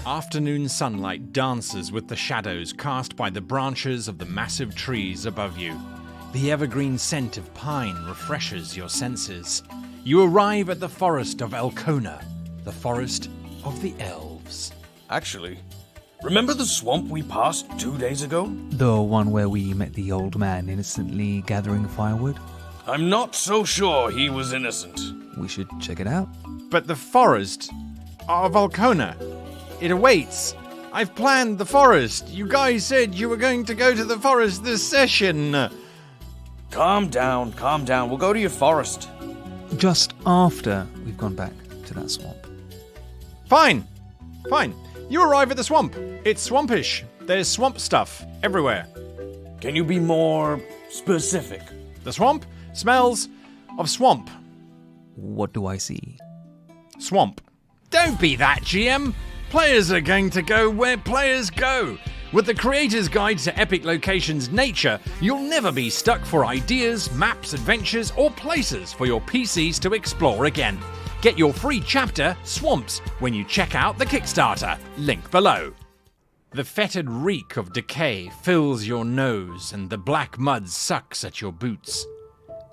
Afternoon sunlight dances with the shadows cast by the branches of the massive trees above you. The evergreen scent of pine refreshes your senses. You arrive at the forest of Elkona, the forest of the elves. Actually, remember the swamp we passed 2 days ago? The one where we met the old man innocently gathering firewood? I'm not so sure he was innocent. We should check it out. But the forest of Elkona, it awaits. I've planned the forest. You guys said you were going to go to the forest this session. Calm down. We'll go to your forest. Just after we've gone back to that swamp. Fine. You arrive at the swamp. It's swampish. There's swamp stuff everywhere. Can you be more specific? The swamp smells of swamp. What do I see? Swamp. Don't be that, GM. Players are going to go where players go. With the Creator's Guide to Epic Locations Nature, you'll never be stuck for ideas, maps, adventures, or places for your PCs to explore again. Get your free chapter, Swamps, when you check out the Kickstarter. Link below. The fetid reek of decay fills your nose and the black mud sucks at your boots.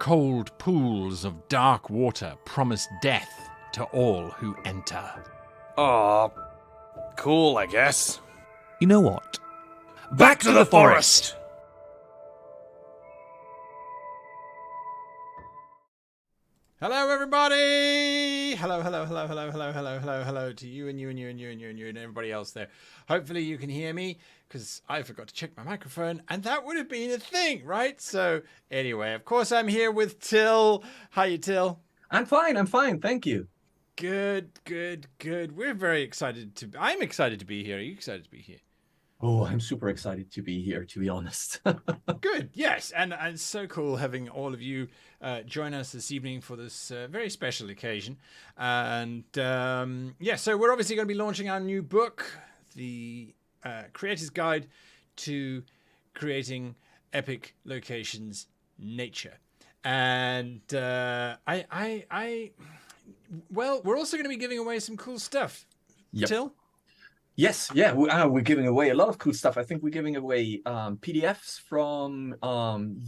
Cold pools of dark water promise death to all who enter. Aw, cool, I guess. You know what? Back to the forest! Hello, everybody! Hello to you and you and everybody else there. Hopefully you can hear me, because I forgot to check my microphone, and that would have been a thing, right? So, anyway, of course I'm here with Till. How you, Till? I'm fine, thank you. Good. We're very excited I'm excited to be here. Are you excited to be here? Oh, I'm super excited to be here, to be honest. Good, yes, and it's so cool having all of you join us this evening for this very special occasion. And so we're obviously going to be launching our new book, The Creator's Guide to Creating Epic Locations Nature. And we're also going to be giving away some cool stuff. Yep. Till? Yes, yeah, we're giving away a lot of cool stuff. I think we're giving away PDFs from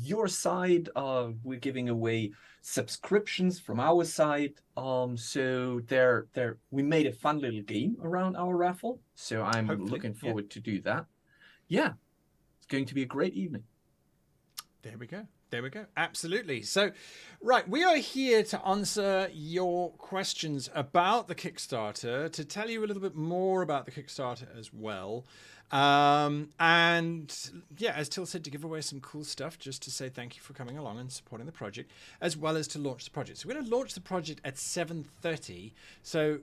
your side. We're giving away subscriptions from our side. So we made a fun little game around our raffle. So I'm looking forward to do that. Yeah, it's going to be a great evening. There we go. Absolutely. So, right, we are here to answer your questions about the Kickstarter, to tell you a little bit more about the Kickstarter as well. And yeah, as Till said, to give away some cool stuff, just to say thank you for coming along and supporting the project, as well as to launch the project. So we're going to launch the project at 7:30. So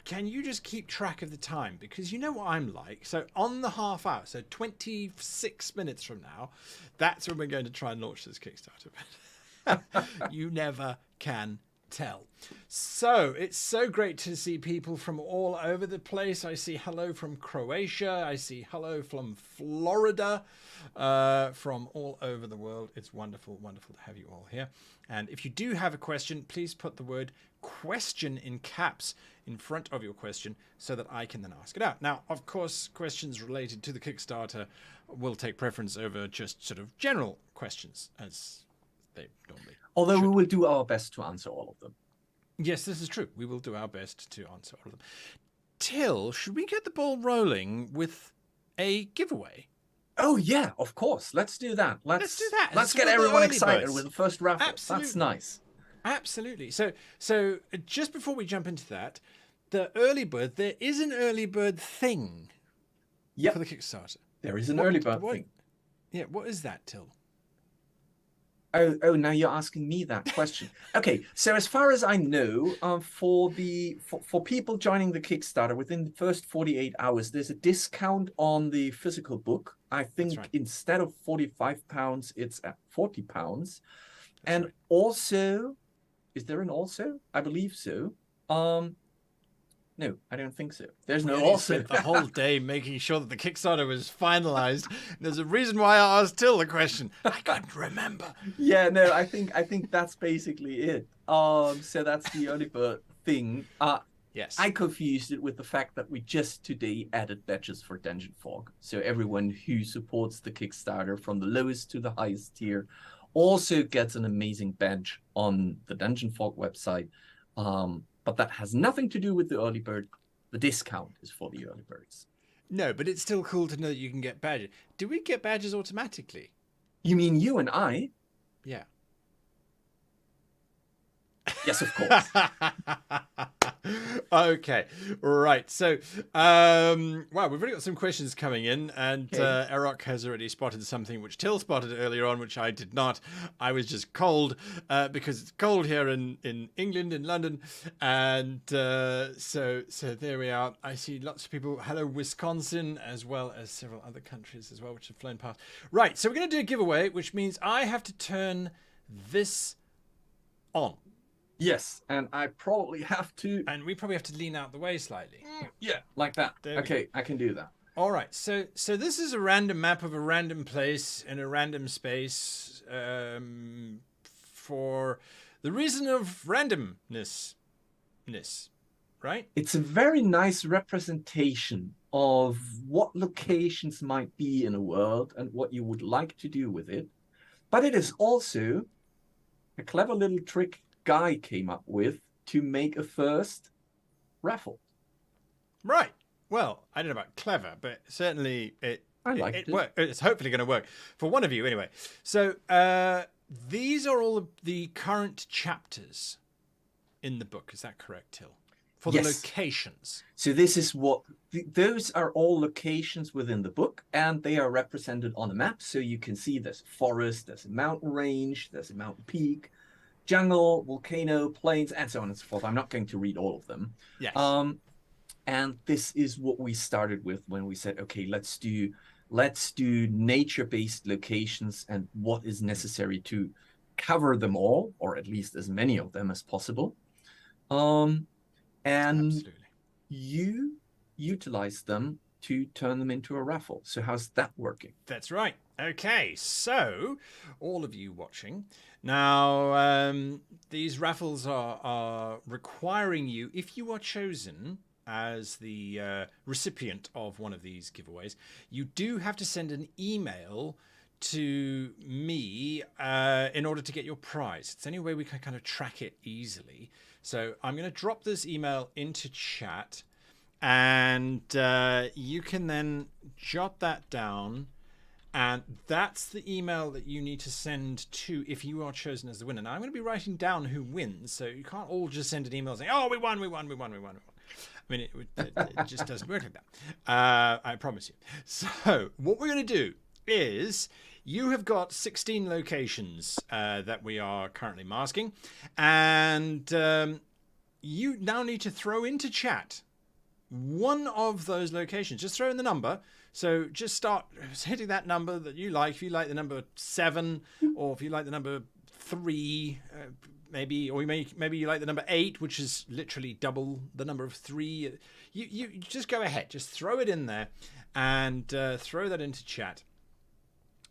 can you just keep track of the time? Because you know what I'm like. So on the half hour, so 26 minutes from now, that's when we're going to try and launch this Kickstarter. You never can tell. So it's so great to see people from all over the place. I see hello from Croatia. I see hello from Florida, from all over the world. It's wonderful to have you all here. And if you do have a question, please put the word question in caps in front of your question so that I can then ask it out. Now, of course, questions related to the Kickstarter will take preference over just sort of general questions, as they normally Although should. we will do our best to answer all of them. Yes, this is true. We will do our best to answer all of them. Till, should we get the ball rolling with a giveaway? Oh, yeah, of course. Let's do that. Let's do that. Let's Let's get do the everyone early excited birds. with the first raffle. Absolutely. That's nice. Absolutely. So just before we jump into that, the early bird, there is an early bird thing for the Kickstarter. There is an early bird thing. Yeah, what is that, Till? Oh, now you're asking me that question. Okay, so as far as I know, for people joining the Kickstarter within the first 48 hours, there's a discount on the physical book. I think instead of £45, it's at £40. And also, is there an also? I believe so. No, I don't think so. There's no also. Spent the whole day making sure that the Kickstarter was finalized. There's a reason why I asked Till the question. I couldn't remember. Yeah, no, I think that's basically it. So that's the early bird thing. Yes. I confused it with the fact that we just today added badges for Dungeon Fog. So everyone who supports the Kickstarter from the lowest to the highest tier also gets an amazing badge on the Dungeon Fog website. But that has nothing to do with the early bird. The discount is for the early birds. No, but it's still cool to know that you can get badges. Do we get badges automatically? You mean you and I? Yeah. Yes, of course. Okay, right. So, wow, we've already got some questions coming in, and Okay. Erok has already spotted something which Till spotted earlier on, which I did not. I was just cold because it's cold here in England, in London, and so there we are. I see lots of people. Hello, Wisconsin, as well as several other countries as well, which have flown past. Right, so we're going to do a giveaway, which means I have to turn this on. Yes, and I probably have to. And we probably have to lean out the way slightly. Yeah, like that. There we Okay, I can do that. All right. So this is a random map of a random place in a random space for the reason of randomness, right? It's a very nice representation of what locations might be in a world and what you would like to do with it. But it is also a clever little trick Guy came up with to make a first raffle. Right. Well, I don't know about clever, but certainly it worked. It's hopefully going to work for one of you anyway. So these are all of the current chapters in the book. Is that correct, Till? For the locations. So this is what those are all locations within the book, and they are represented on a map. So you can see there's a forest, there's a mountain range, there's a mountain peak, jungle, volcano, plains, and so on and so forth. I'm not going to read all of them. Yes. And this is what we started with when we said, okay, let's do nature-based locations and what is necessary to cover them all, or at least as many of them as possible. And Absolutely. you utilize them to turn them into a raffle. So how's that working? That's right. Okay, so all of you watching now, these raffles are requiring you, if you are chosen as the recipient of one of these giveaways, you do have to send an email to me in order to get your prize. It's the only way we can kind of track it easily. So I'm going to drop this email into chat, and you can then jot that down. And that's the email that you need to send to if you are chosen as the winner. Now, I'm going to be writing down who wins, so you can't all just send an email saying, oh, we won. I mean, it just doesn't work like that. I promise you. So what we're going to do is you have got 16 locations that we are currently masking, and you now need to throw into chat one of those locations. Just throw in the number. So just start hitting that number that you like. If you like the number 7, or if you like the number 3, maybe, or maybe you like the number 8, which is literally double the number of 3. You just go ahead. Just throw it in there and throw that into chat.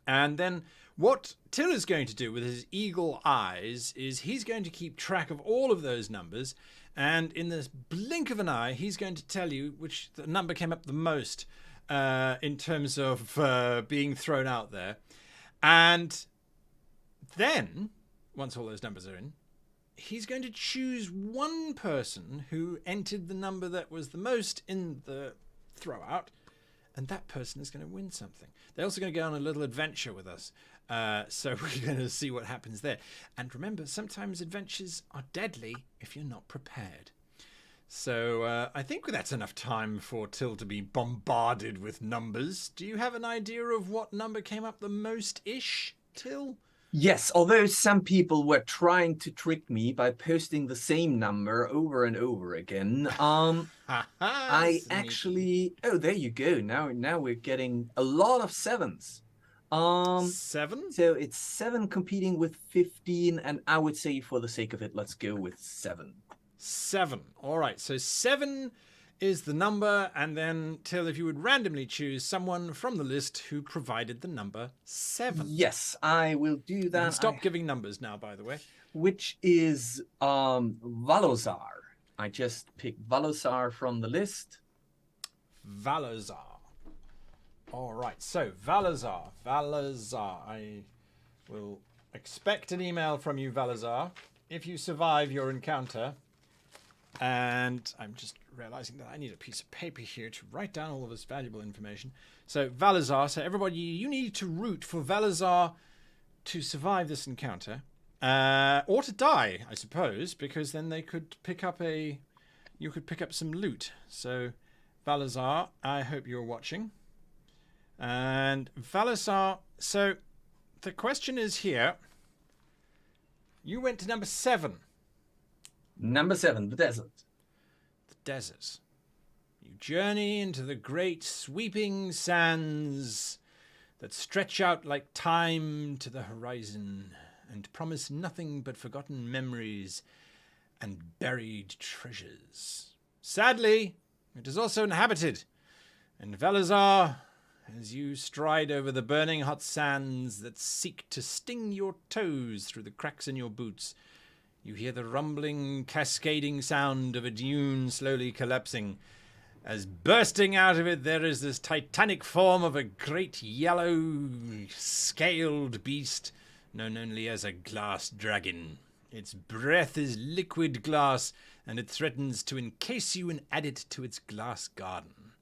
And then what Till is going to do with his eagle eyes is he's going to keep track of all of those numbers. And in this blink of an eye, he's going to tell you which the number came up the most in terms of being thrown out there. And then, once all those numbers are in, he's going to choose one person who entered the number that was the most in the throwout, and that person is going to win something. They're also going to go on a little adventure with us. So we're going to see what happens there. And remember, sometimes adventures are deadly if you're not prepared. So I think that's enough time for Till to be bombarded with numbers. Do you have an idea of what number came up the most-ish, Till? Yes, although some people were trying to trick me by posting the same number over and over again. I actually... Oh, there you go. Now we're getting a lot of 7s. 7? So it's 7 competing with 15, and I would say for the sake of it, let's go with 7. 7. All right. So 7 is the number, and then Till, if you would randomly choose someone from the list who provided the number 7. Yes, I will do that. Stop giving numbers now, by the way. Which is Valozar. I just picked Valazar from the list. Valazar. All right, so Valazar. I will expect an email from you, Valazar, if you survive your encounter. And I'm just realizing that I need a piece of paper here to write down all of this valuable information. So Valazar, so everybody, you need to root for Valazar to survive this encounter. Or to die, I suppose, because then they could pick up you could pick up some loot. So Valazar, I hope you're watching. And Valazar, so the question is here. You went to number 7. Number 7, the desert. The desert. You journey into the great sweeping sands that stretch out like time to the horizon and promise nothing but forgotten memories and buried treasures. Sadly, it is also inhabited, and Valazar, as you stride over the burning hot sands that seek to sting your toes through the cracks in your boots, you hear the rumbling, cascading sound of a dune slowly collapsing, as bursting out of it there is this titanic form of a great yellow, scaled beast known only as a glass dragon. Its breath is liquid glass, and it threatens to encase you and add it to its glass garden.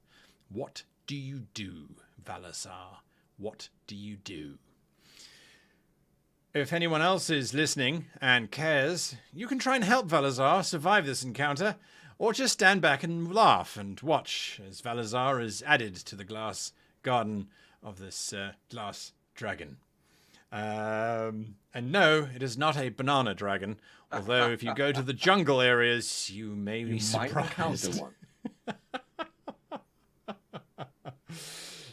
What do you do, Valazar? What do you do? If anyone else is listening and cares, you can try and help Valazar survive this encounter, or just stand back and laugh and watch as Valazar is added to the glass garden of this glass dragon. And no, it is not a banana dragon, although if you go to the jungle areas, you may be surprised. Might encounter one.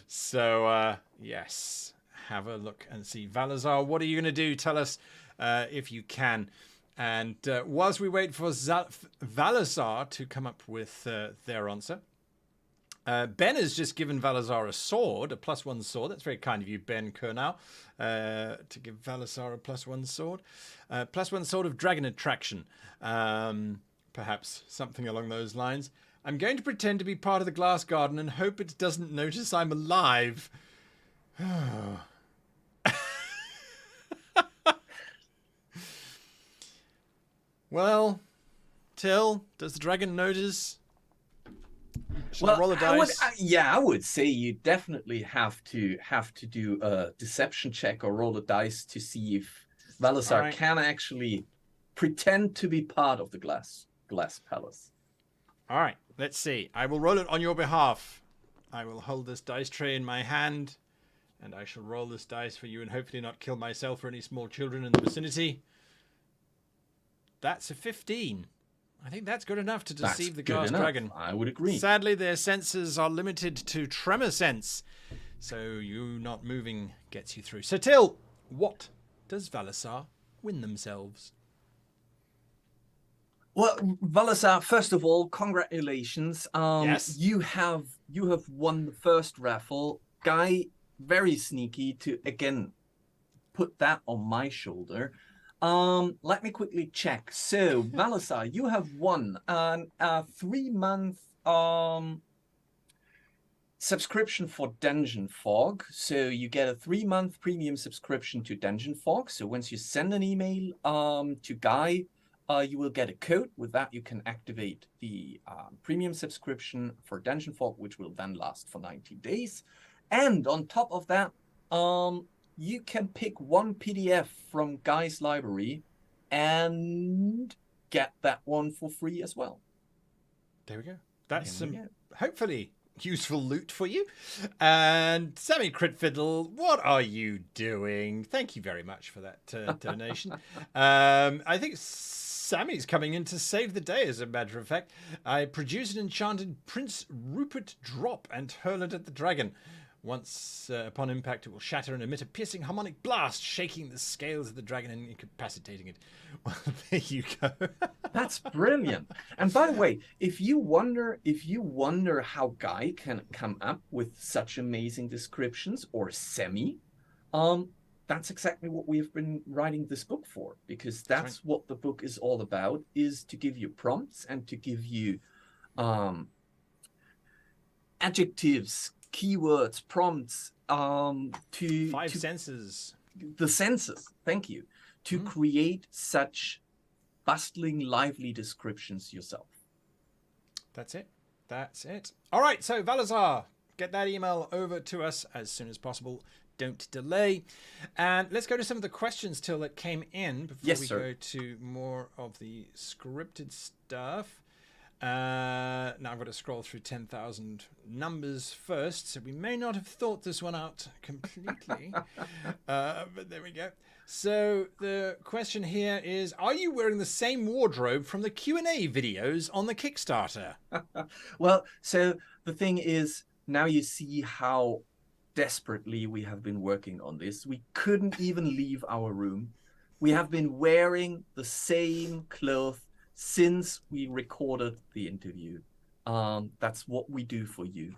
So, yes, have a look and see. Valazar, what are you going to do? Tell us if you can. And whilst we wait for Valazar to come up with their answer, Ben has just given Valazar a sword, a +1 sword. That's very kind of you, Ben Kernau, to give Valazar a +1 sword. +1 sword of dragon attraction. Perhaps something along those lines. I'm going to pretend to be part of the glass garden and hope it doesn't notice I'm alive. Well, Till, does the dragon notice? Should I roll a dice? I would say you definitely have to do a deception check or roll a dice to see if Valazar can actually pretend to be part of the glass palace. All right, let's see. I will roll it on your behalf. I will hold this dice tray in my hand, and I shall roll this dice for you and hopefully not kill myself or any small children in the vicinity. That's a 15. I think that's good enough to deceive the glass dragon. I would agree. Sadly, their senses are limited to tremor sense, so you not moving gets you through. So, Till, what does Valazar win themselves? Well, Valazar, first of all, congratulations. Yes. You have won the first raffle. Guy, very sneaky to again put that on my shoulder. Let me quickly check. So, Valazar, you have won a 3-month subscription for Dungeon Fog. So you get a 3-month premium subscription to Dungeon Fog. So once you send an email to Guy, you will get a code. With that, you can activate the premium subscription for Dungeon Fog, which will then last for 90 days. And on top of that, you can pick one PDF from Guy's library and get that one for free as well. There we go. That's some hopefully useful loot for you. And Sammy Crit Fiddle, what are you doing? Thank you very much for that donation. I think Sammy's coming in to save the day, as a matter of fact. I produce an enchanted Prince Rupert drop and hurl it at the dragon. Once upon impact, it will shatter and emit a piercing harmonic blast, shaking the scales of the dragon and incapacitating it. Well, there you go. That's brilliant. And by the way, if you wonder how Guy can come up with such amazing descriptions, or Semi, that's exactly what we've been writing this book for, because that's what the book is all about, is to give you prompts and to give you adjectives, keywords, prompts, to Five senses. The senses, thank you, to create such bustling, lively descriptions yourself. That's it. That's it. All right, so Valazar, get that email over to us as soon as possible. Don't delay. And let's go to some of the questions, Till, that came in before we go to more of the scripted stuff. Now I've got to scroll through 10,000 numbers first, so we may not have thought this one out completely. But there we go. So the question here is, are you wearing the same wardrobe from the Q&A videos on the Kickstarter? Well, so the thing is, now you see how desperately we have been working on this. We couldn't even leave our room. We have been wearing the same clothes since we recorded the interview. That's what we do for you.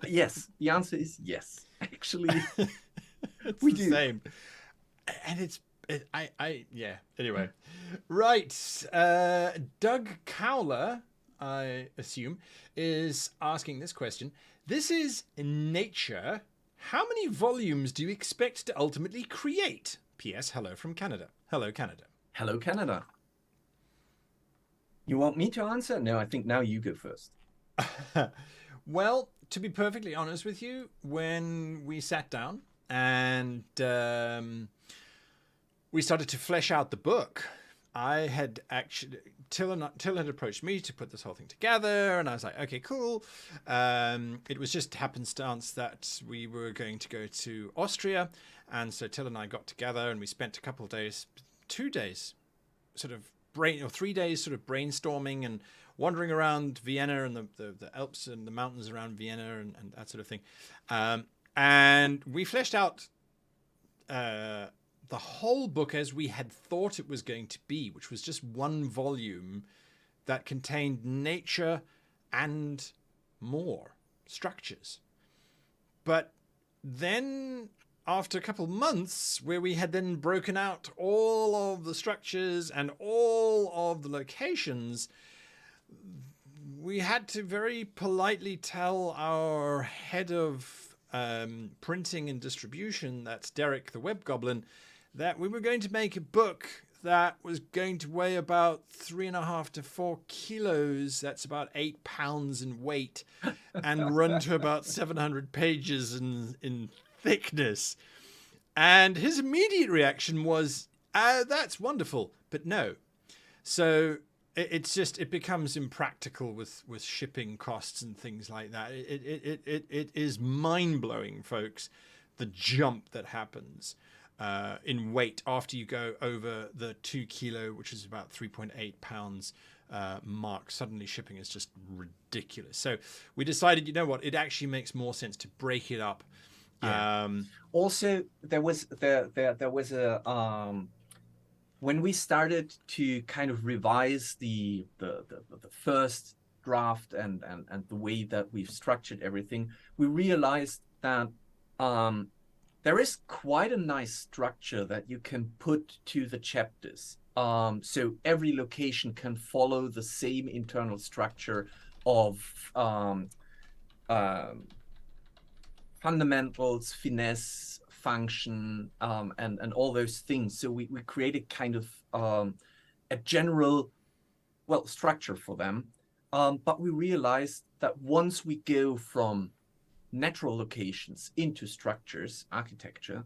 Yes, the answer is yes. Actually, we do the same. And yeah. Anyway, right. Doug Cowler, I assume, is asking this question. This is Nature. How many volumes do you expect to ultimately create? P.S. Hello from Canada. Hello, Canada. Hello, Canada. You want me to answer? No, I think now you go first. Well, to be perfectly honest with you, when we sat down and we started to flesh out the book, I had actually, Till had approached me to put this whole thing together, and I was like, okay, cool. It was just happenstance that we were going to go to Austria, and so Till and I got together, and we spent a couple of days, 2 days, sort of 3 days, sort of brainstorming and wandering around Vienna and the Alps and the mountains around Vienna and that sort of thing, and we fleshed out the whole book as we had thought it was going to be, which was just one volume that contained nature and more structures. But then after a couple of months, where we had then broken out all of the structures and all of the locations, we had to very politely tell our head of printing and distribution, that's Derek the Web Goblin, that we were going to make a book that was going to weigh about 3.5 to 4 kilos. That's about 8 pounds in weight, and run to about 700 pages in thickness. And his immediate reaction was, that's wonderful, but no. So it becomes impractical with shipping costs and things like that. It is mind-blowing, folks, the jump that happens in weight after you go over the 2 kilo, which is about 3.8 pounds mark. Suddenly shipping is just ridiculous. So we decided, you know what, it actually makes more sense to break it up. Yeah. Also, there was a when we started to kind of revise the first draft and the way that we've structured everything, we realized that there is quite a nice structure that you can put to the chapters. So every location can follow the same internal structure of fundamentals, finesse, function, and all those things. So we created kind of a general, structure for them. But we realized that once we go from natural locations into structures, architecture,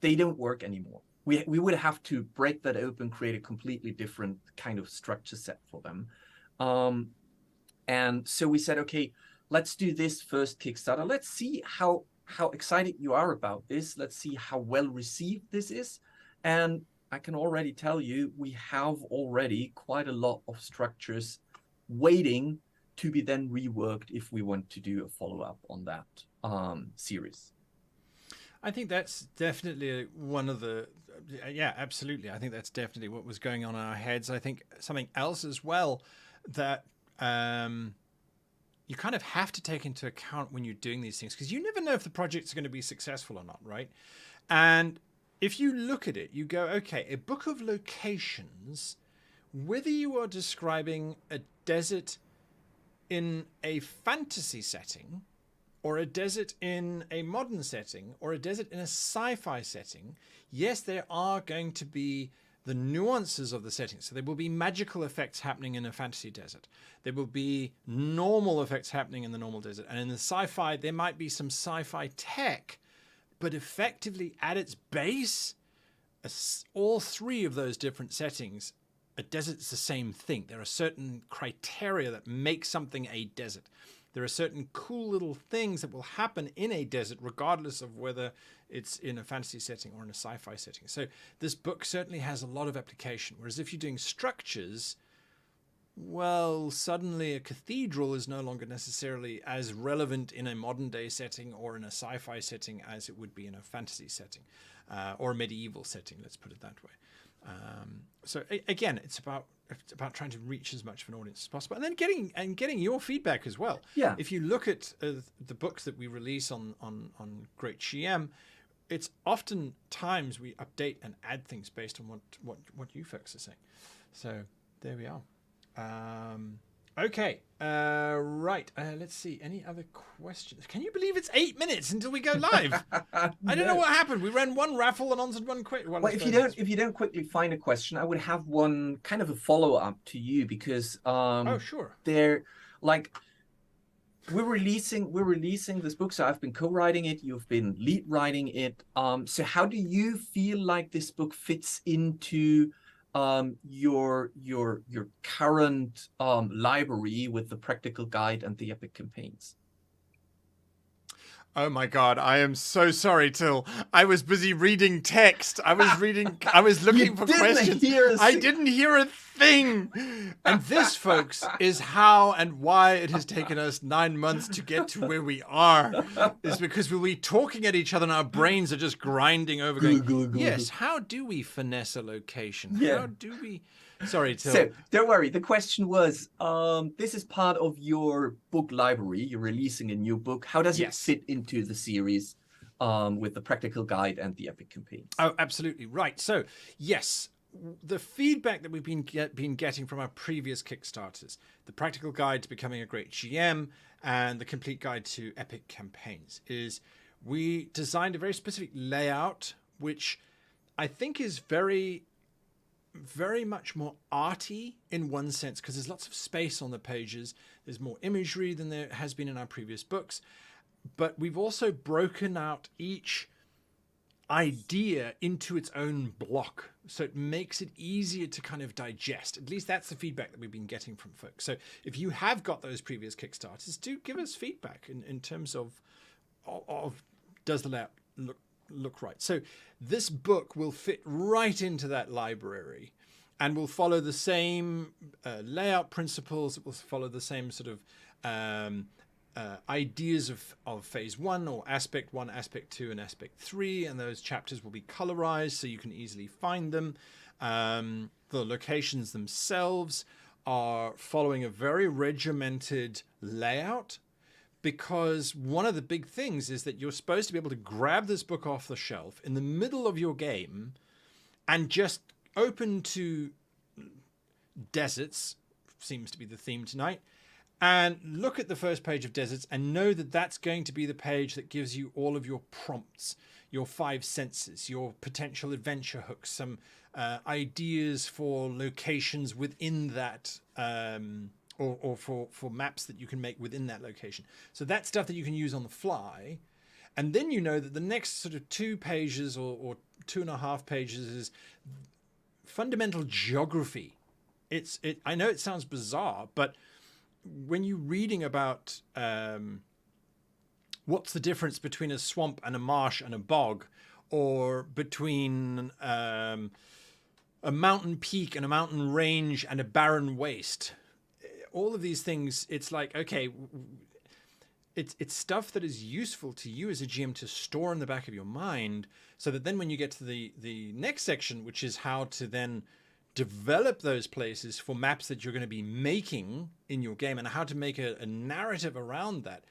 they don't work anymore. We would have to break that open, create a completely different kind of structure set for them. And so we said, okay, let's do this first Kickstarter. Let's see how excited you are about this. Let's see how well received this is. And I can already tell you, we have already quite a lot of structures waiting to be then reworked if we want to do a follow-up on that series. I think that's definitely one of the, yeah, absolutely. I think that's definitely what was going on in our heads. I think something else as well that you kind of have to take into account when you're doing these things, because you never know if the project's going to be successful or not, right? And if you look at it, you go, okay, a book of locations, whether you are describing a desert in a fantasy setting, or a desert in a modern setting, or a desert in a sci-fi setting, yes, there are going to be the nuances of the setting. So there will be magical effects happening in a fantasy desert. There will be normal effects happening in the normal desert. And in the sci-fi, there might be some sci-fi tech, but effectively at its base, all three of those different settings, a desert's the same thing. There are certain criteria that make something a desert. There are certain cool little things that will happen in a desert, regardless of whether it's in a fantasy setting or in a sci-fi setting. So this book certainly has a lot of application. Whereas if you're doing structures, well, suddenly a cathedral is no longer necessarily as relevant in a modern day setting or in a sci-fi setting as it would be in a fantasy setting or a medieval setting, let's put it that way. So again, it's about trying to reach as much of an audience as possible, and then getting your feedback as well. Yeah. If you look at the books that we release on Great GM, it's often times we update and add things based on what you folks are saying. So there we are. Okay. Right. Let's see. Any other questions? Can you believe it's 8 minutes until we go live? I don't know what happened. We ran one raffle and answered one quick. Well, if you don't quickly find a question, I would have one kind of a follow up to you, because oh, sure. they're like, we're releasing this book, so I've been co-writing it, you've been lead writing it. So how do you feel like this book fits into your current library with the practical guide and the epic campaigns? Oh my God, I am so sorry, Till. I was busy reading text. I was looking for questions. I didn't hear a thing. And this, folks, is how and why it has taken us 9 months to get to where we are. Is because we'll be talking at each other and our brains are just grinding over going, yes, how do we finesse a location? Yeah. How do we... Sorry, Till. So don't worry. The question was, this is part of your book library. You're releasing a new book. How does it fit into the series with the practical guide and the epic campaigns? Oh, absolutely. Right. So, yes, the feedback that we've been getting from our previous Kickstarters, the practical guide to becoming a great GM and the complete guide to epic campaigns, is we designed a very specific layout, which I think is very much more arty in one sense, because there's lots of space on the pages. There's more imagery than there has been in our previous books. But we've also broken out each idea into its own block, so it makes it easier to kind of digest. At least that's the feedback that we've been getting from folks. So if you have got those previous Kickstarters, do give us feedback in terms of does the layout look right. So this book will fit right into that library and will follow the same layout principles. It will follow the same sort of ideas of phase 1 or aspect 1, aspect 2 and aspect 3, and those chapters will be colorized so you can easily find them. The locations themselves are following a very regimented layout, because one of the big things is that you're supposed to be able to grab this book off the shelf in the middle of your game and just open to deserts, seems to be the theme tonight, and look at the first page of deserts and know that that's going to be the page that gives you all of your prompts, your 5 senses, your potential adventure hooks, some ideas for locations within that or for maps that you can make within that location. So that's stuff that you can use on the fly. And then you know that the next sort of 2 pages or 2.5 pages is fundamental geography. I know it sounds bizarre, but when you're reading about what's the difference between a swamp and a marsh and a bog, or between a mountain peak and a mountain range and a barren waste, all of these things, it's like, okay, it's stuff that is useful to you as a GM to store in the back of your mind, so that then when you get to the next section, which is how to then develop those places for maps that you're going to be making in your game and how to make a narrative around that.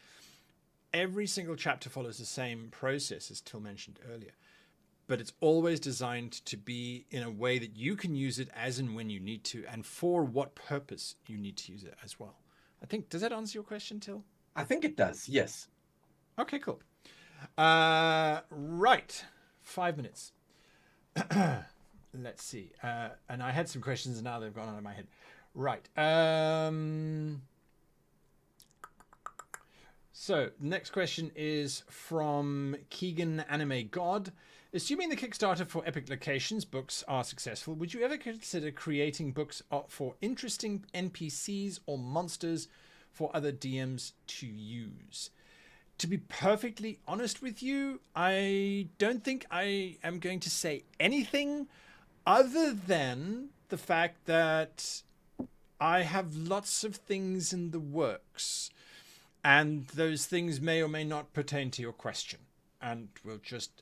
Every single chapter follows the same process, as Till mentioned earlier, but it's always designed to be in a way that you can use it as and when you need to, and for what purpose you need to use it as well. I think, does that answer your question, Till? I think it does, yes. Okay, cool. Right, 5 minutes. Let's see. And I had some questions and now they've gone out of my head. Right. So next question is from Keegan Anime God. Assuming the Kickstarter for Epic Locations books are successful, would you ever consider creating books for interesting NPCs or monsters for other DMs to use? To be perfectly honest with you, I don't think I am going to say anything other than the fact that I have lots of things in the works, and those things may or may not pertain to your question, and we'll just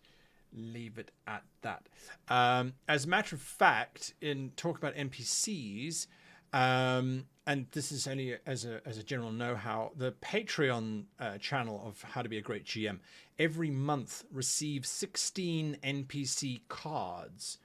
leave it at that. As a matter of fact, in talk about NPCs, and this is only as a general know-how, the Patreon channel of How to Be a Great GM every month receives 16 NPC cards,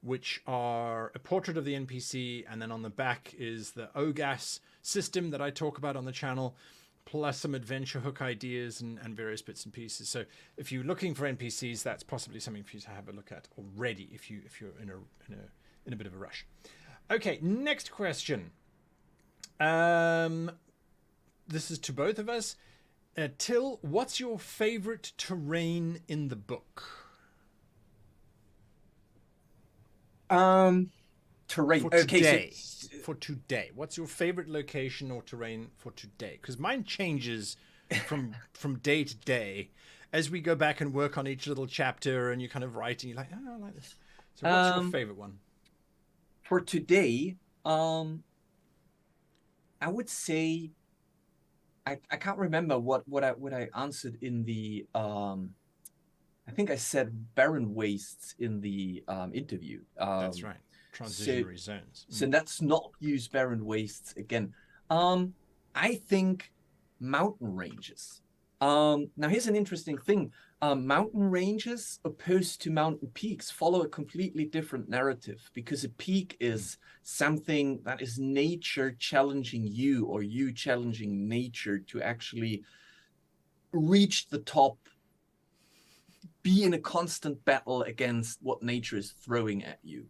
which are a portrait of the NPC, and then on the back is the OGAS system that I talk about on the channel, plus some adventure hook ideas and various bits and pieces. So if you're looking for NPCs, that's possibly something for you to have a look at already if you're in a bit of a rush. Okay, next question. This is to both of us. Till, what's your favorite terrain in the book? Terrain. For today. For today. What's your favorite location or terrain for today? Because mine changes from day to day as we go back and work on each little chapter, and you kind of write and you're like, oh, I like this. So what's your favorite one? For today, I would say I can't remember what I answered in the I think I said barren wastes in the interview. That's right. Transitionary zones. So let's not use barren wastes again. I think mountain ranges. Now here's an interesting thing. Mountain ranges opposed to mountain peaks follow a completely different narrative, because a peak is something that is nature challenging you, or you challenging nature to actually reach the top, be in a constant battle against what nature is throwing at you.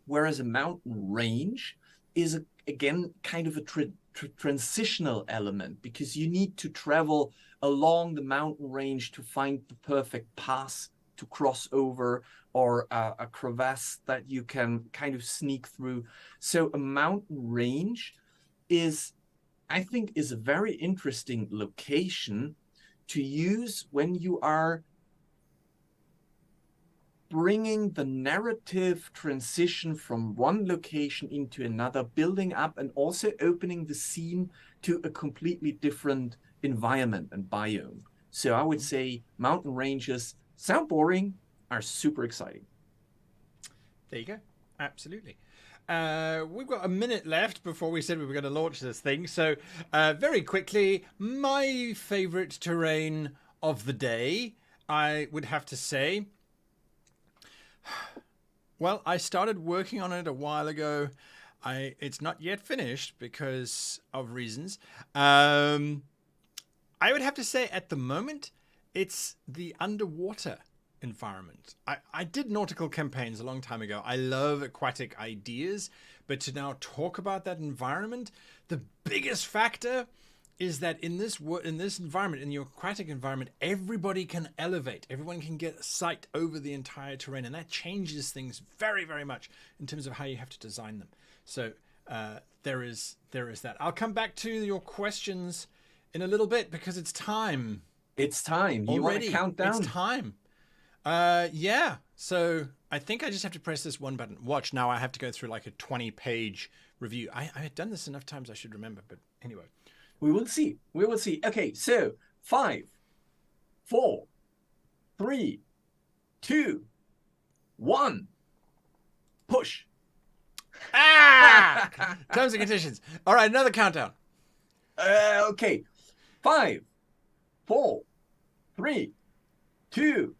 Whereas a mountain range is, again, kind of a transitional element, because you need to travel along the mountain range to find the perfect pass to cross over, or a crevasse that you can kind of sneak through. So a mountain range is, I think, is a very interesting location to use when you are bringing the narrative transition from one location into another, building up and also opening the scene to a completely different environment and biome. So I would say mountain ranges sound boring, are super exciting. There you go. Absolutely. We've got a minute left before we said we were going to launch this thing. So very quickly, my favorite terrain of the day, I would have to say, well, I started working on it a while ago. It's not yet finished because of reasons. I would have to say at the moment, it's the underwater environment. I did nautical campaigns a long time ago. I love aquatic ideas, but to now talk about that environment, the biggest factor is that in this environment, in the aquatic environment, everybody can elevate. Everyone can get a sight over the entire terrain, and that changes things very, very much in terms of how you have to design them. So there is that. I'll come back to your questions in a little bit because it's time. It's time. You want to count down? It's time. Yeah. So I think I just have to press this one button. Watch, now I have to go through like a 20-page review. I had done this enough times I should remember, but anyway. We will see. We will see. Okay, so 5, 4, 3, 2, 1, push. Terms and conditions. All right, another countdown. Okay. 5, 4, 3, 2,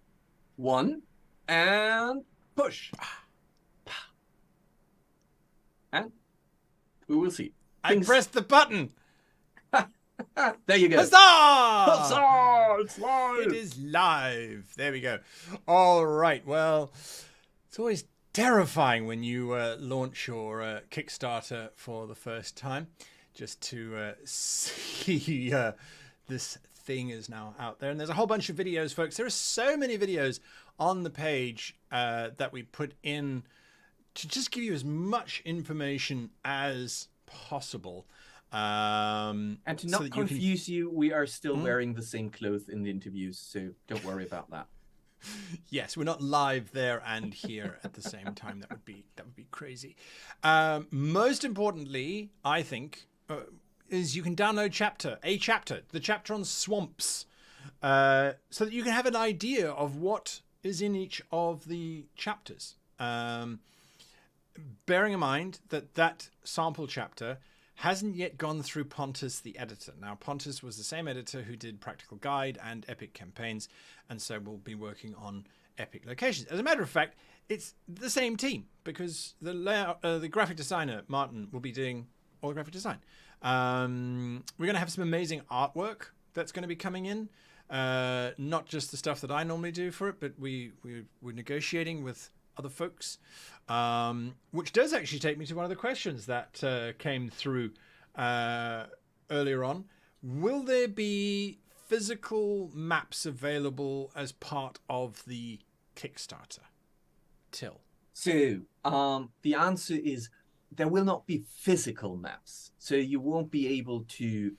1, and push. And we will see. I pressed the button. There you go. Huzzah! Huzzah! It's live. It is live. There we go. All right. Well, it's always terrifying when you launch your Kickstarter for the first time, just to see this thing is now out there. And there's a whole bunch of videos, folks. There are so many videos on the page that we put in to just give you as much information as possible. And to not confuse you, we are still wearing the same clothes in the interviews, so don't worry about that. Yes, we're not live there and here at the same time. That would be crazy. Most importantly, I think, is you can download the chapter on swamps, so that you can have an idea of what is in each of the chapters. Bearing in mind that sample chapter hasn't yet gone through Pontus, the editor. Now, Pontus was the same editor who did Practical Guide and Epic Campaigns, and so we'll be working on Epic Locations. As a matter of fact, it's the same team, because the graphic designer, Martin, will be doing all the graphic design. We're going to have some amazing artwork that's going to be coming in. Not just the stuff that I normally do for it, but we're negotiating with other folks, which does actually take me to one of the questions that came through earlier on. Will there be physical maps available as part of the Kickstarter? Till. So the answer is there will not be physical maps. So you won't be able to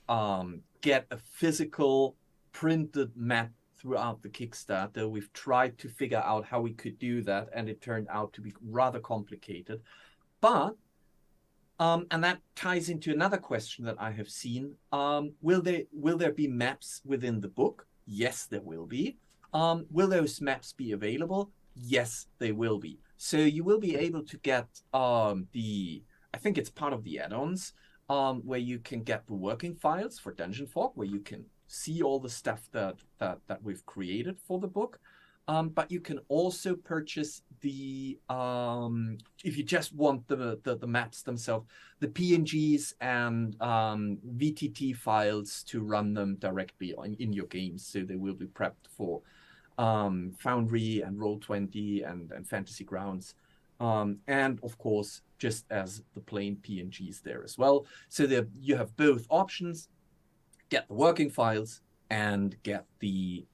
get a physical printed map throughout the Kickstarter. We've tried to figure out how we could do that, and it turned out to be rather complicated. But, and that ties into another question that I have seen. Will there be maps within the book? Yes, there will be. Will those maps be available? Yes, they will be. So you will be able to get I think it's part of the add-ons, where you can get the working files for Dungeon Fog, where you can see all the stuff that we've created for the book. But you can also purchase the, if you just want the maps themselves, the PNGs and VTT files to run them directly in your games. So they will be prepped for Foundry and Roll20 and Fantasy Grounds. And of course, just as the plain PNGs there as well. So you have both options: get the working files and get the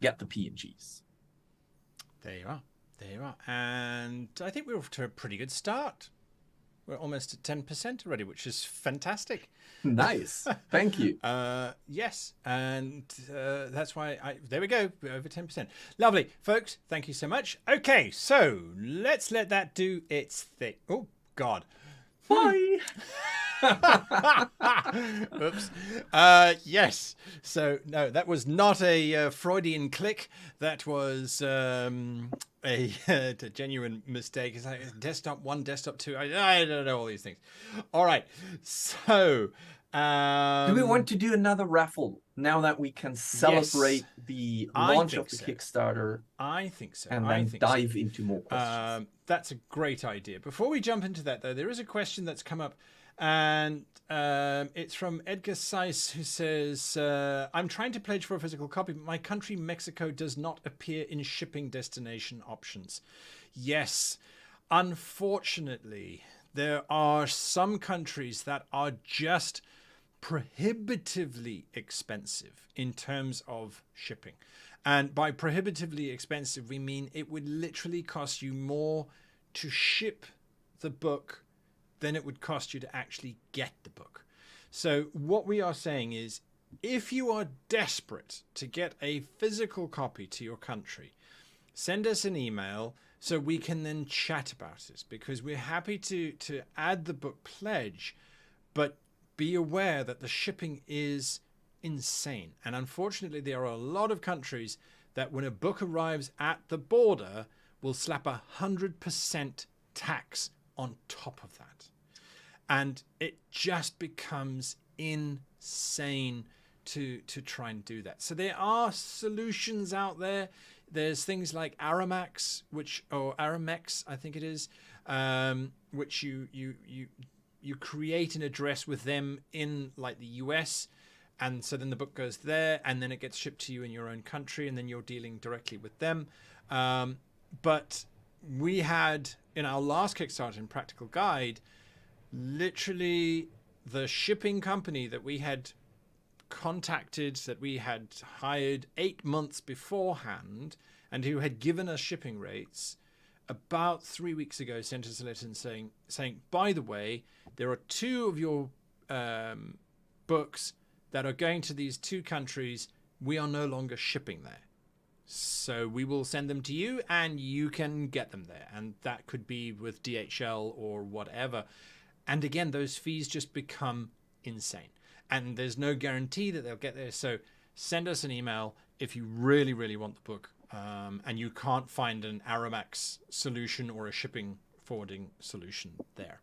PNGs. There you are. There you are. And I think we're off to a pretty good start. We're almost at 10% already, which is fantastic. Nice. Thank you. Yes. And that's why there we go. We're over 10%. Lovely. Folks, thank you so much. Okay, so let's let that do its thing. Oh, God. Bye. Oops. Yes. So no, that was not a Freudian click. That was a genuine mistake. It's like desktop 1, desktop 2. I don't know all these things. All right. So do we want to do another raffle now that we can celebrate the launch of the Kickstarter? I think so. And then dive into more questions. That's a great idea. Before we jump into that, though, there is a question that's come up. And it's from Edgar Seiss, who says, I'm trying to pledge for a physical copy, but my country, Mexico, does not appear in shipping destination options. Yes, unfortunately, there are some countries that are just prohibitively expensive in terms of shipping. And by prohibitively expensive, we mean it would literally cost you more to ship the book than it would cost you to actually get the book. So what we are saying is, if you are desperate to get a physical copy to your country, send us an email so we can then chat about it, because we're happy to add the book pledge, but be aware that the shipping is insane. And unfortunately, there are a lot of countries that when a book arrives at the border will slap 100% tax on top of that. And it just becomes insane to try and do that. So there are solutions out there. There's things like Aramax, or Aramex, I think it is, which you create an address with them in like the US, and so then the book goes there, and then it gets shipped to you in your own country, and then you're dealing directly with them. But we had in our last Kickstarter in Practical Guide, literally the shipping company that we had contacted, that we had hired 8 months beforehand, and who had given us shipping rates, about 3 weeks ago sent us a letter saying, by the way, there are 2 of your books that are going to these 2 countries. We are no longer shipping there. So we will send them to you and you can get them there. And that could be with DHL or whatever. And again, those fees just become insane. And there's no guarantee that they'll get there. So send us an email if you really, really want the book, and you can't find an Aramax solution or a shipping forwarding solution there.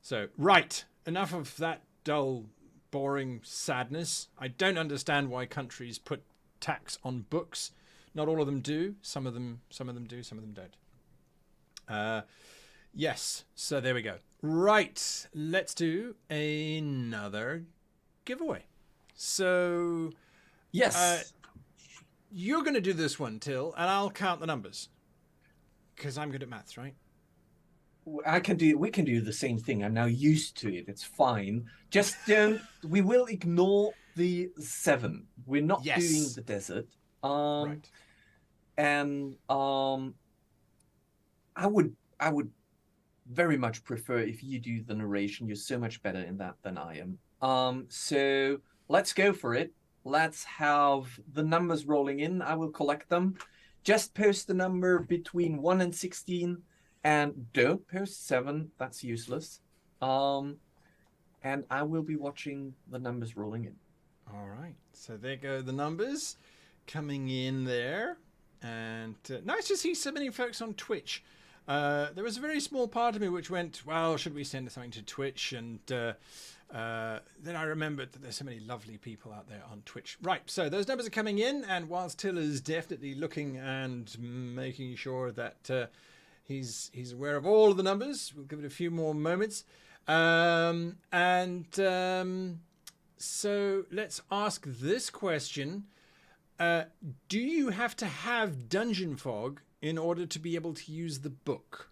So, right, enough of that dull, boring sadness. I don't understand why countries put tax on books. Not all of them do. Some of them do, some of them don't. Yes, so there we go. Right, let's do another giveaway. So, Yes. You're going to do this one, Till, and I'll count the numbers because I'm good at maths, right? We can do the same thing. I'm now used to it. It's fine. Just we will ignore the 7. We're not doing the desert. Right. And I would very much prefer if you do the narration. You're so much better in that than I am. So let's go for it. Let's have the numbers rolling in. I will collect them. Just post the number between 1 and 16, and don't post 7. That's useless. And I will be watching the numbers rolling in. All right. So there go the numbers coming in there. And nice to see so many folks on Twitch. There was a very small part of me which went, well, should we send something to Twitch? And then I remembered that there's so many lovely people out there on Twitch. Right, so those numbers are coming in, and whilst Till is definitely looking and making sure that he's aware of all of the numbers, we'll give it a few more moments. So let's ask this question. Do you have to have Dungeon Fog in order to be able to use the book?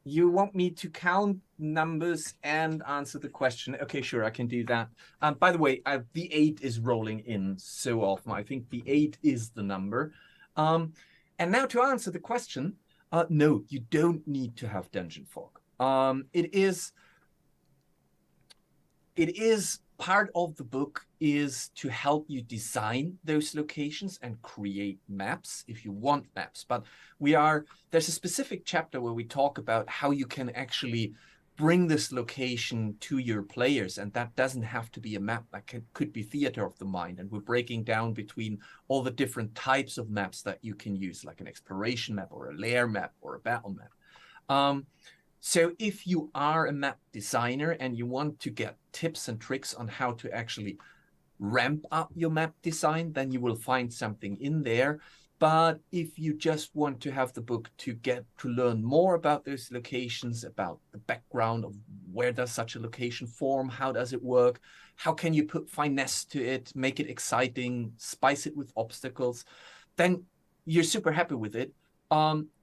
You want me to count numbers and answer the question? Okay, sure, I can do that. By the way, the 8 is rolling in so often. I think the 8 is the number. And now to answer the question, no, you don't need to have Dungeon Fog. It is part of the book is to help you design those locations and create maps if you want maps. But there's a specific chapter where we talk about how you can actually bring this location to your players, and that doesn't have to be a map. That could be theater of the mind, and we're breaking down between all the different types of maps that you can use, like an exploration map or a lair map or a battle map. So if you are a map designer and you want to get tips and tricks on how to actually ramp up your map design, then you will find something in there. But if you just want to have the book to learn more about those locations, about the background of where does such a location form, how does it work, how can you put finesse to it, make it exciting, spice it with obstacles, then you're super happy with it.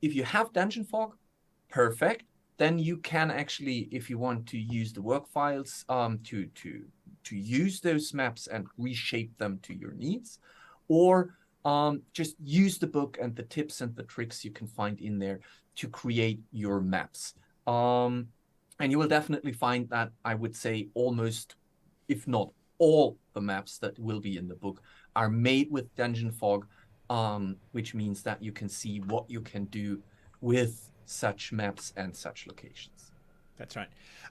If you have Dungeon Fog, perfect. Then you can actually, if you want to use the work files to use those maps and reshape them to your needs, or just use the book and the tips and the tricks you can find in there to create your maps. And you will definitely find that, I would say, almost, if not all the maps that will be in the book are made with Dungeon Fog, which means that you can see what you can do with such maps and such locations. That's right.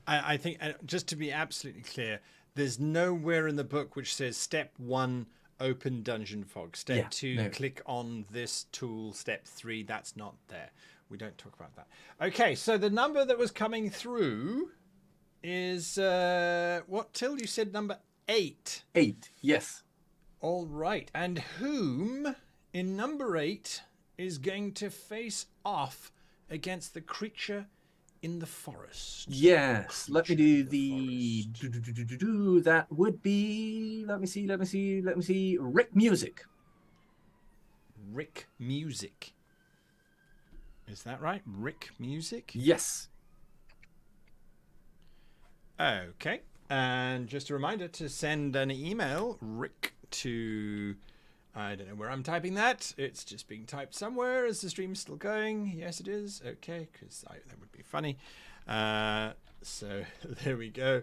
I think, just to be absolutely clear, there's nowhere in the book which says step 1, open Dungeon Fog. Step Yeah, 2, no. click on this tool. Step 3, that's not there. We don't talk about that. Okay, so the number that was coming through is what, Till? You said number 8. 8, yes. All right. And whom in number 8 is going to face off against the creature in the forest? Yes, let me do Creature in the that would be, let me see, Rick Music. Rick Music. Is that right? Rick Music? Yes. Okay. And just a reminder to send an email, Rick, to... I don't know where I'm typing that. It's just being typed somewhere. Is the stream still going? Yes, it is. Okay, because that would be funny. So there we go.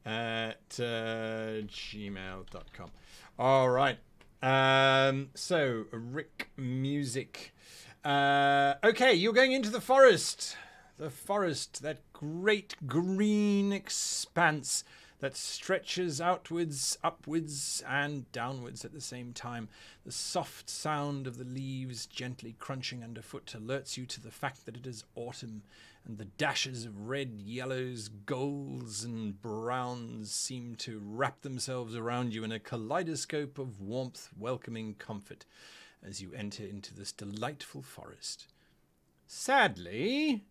At gmail.com. All right. So Rick Music. Okay, you're going into the forest. The forest, that great green expanse that stretches outwards, upwards, and downwards at the same time. The soft sound of the leaves gently crunching underfoot alerts you to the fact that it is autumn, and the dashes of red, yellows, golds, and browns seem to wrap themselves around you in a kaleidoscope of warmth, welcoming comfort as you enter into this delightful forest. Sadly,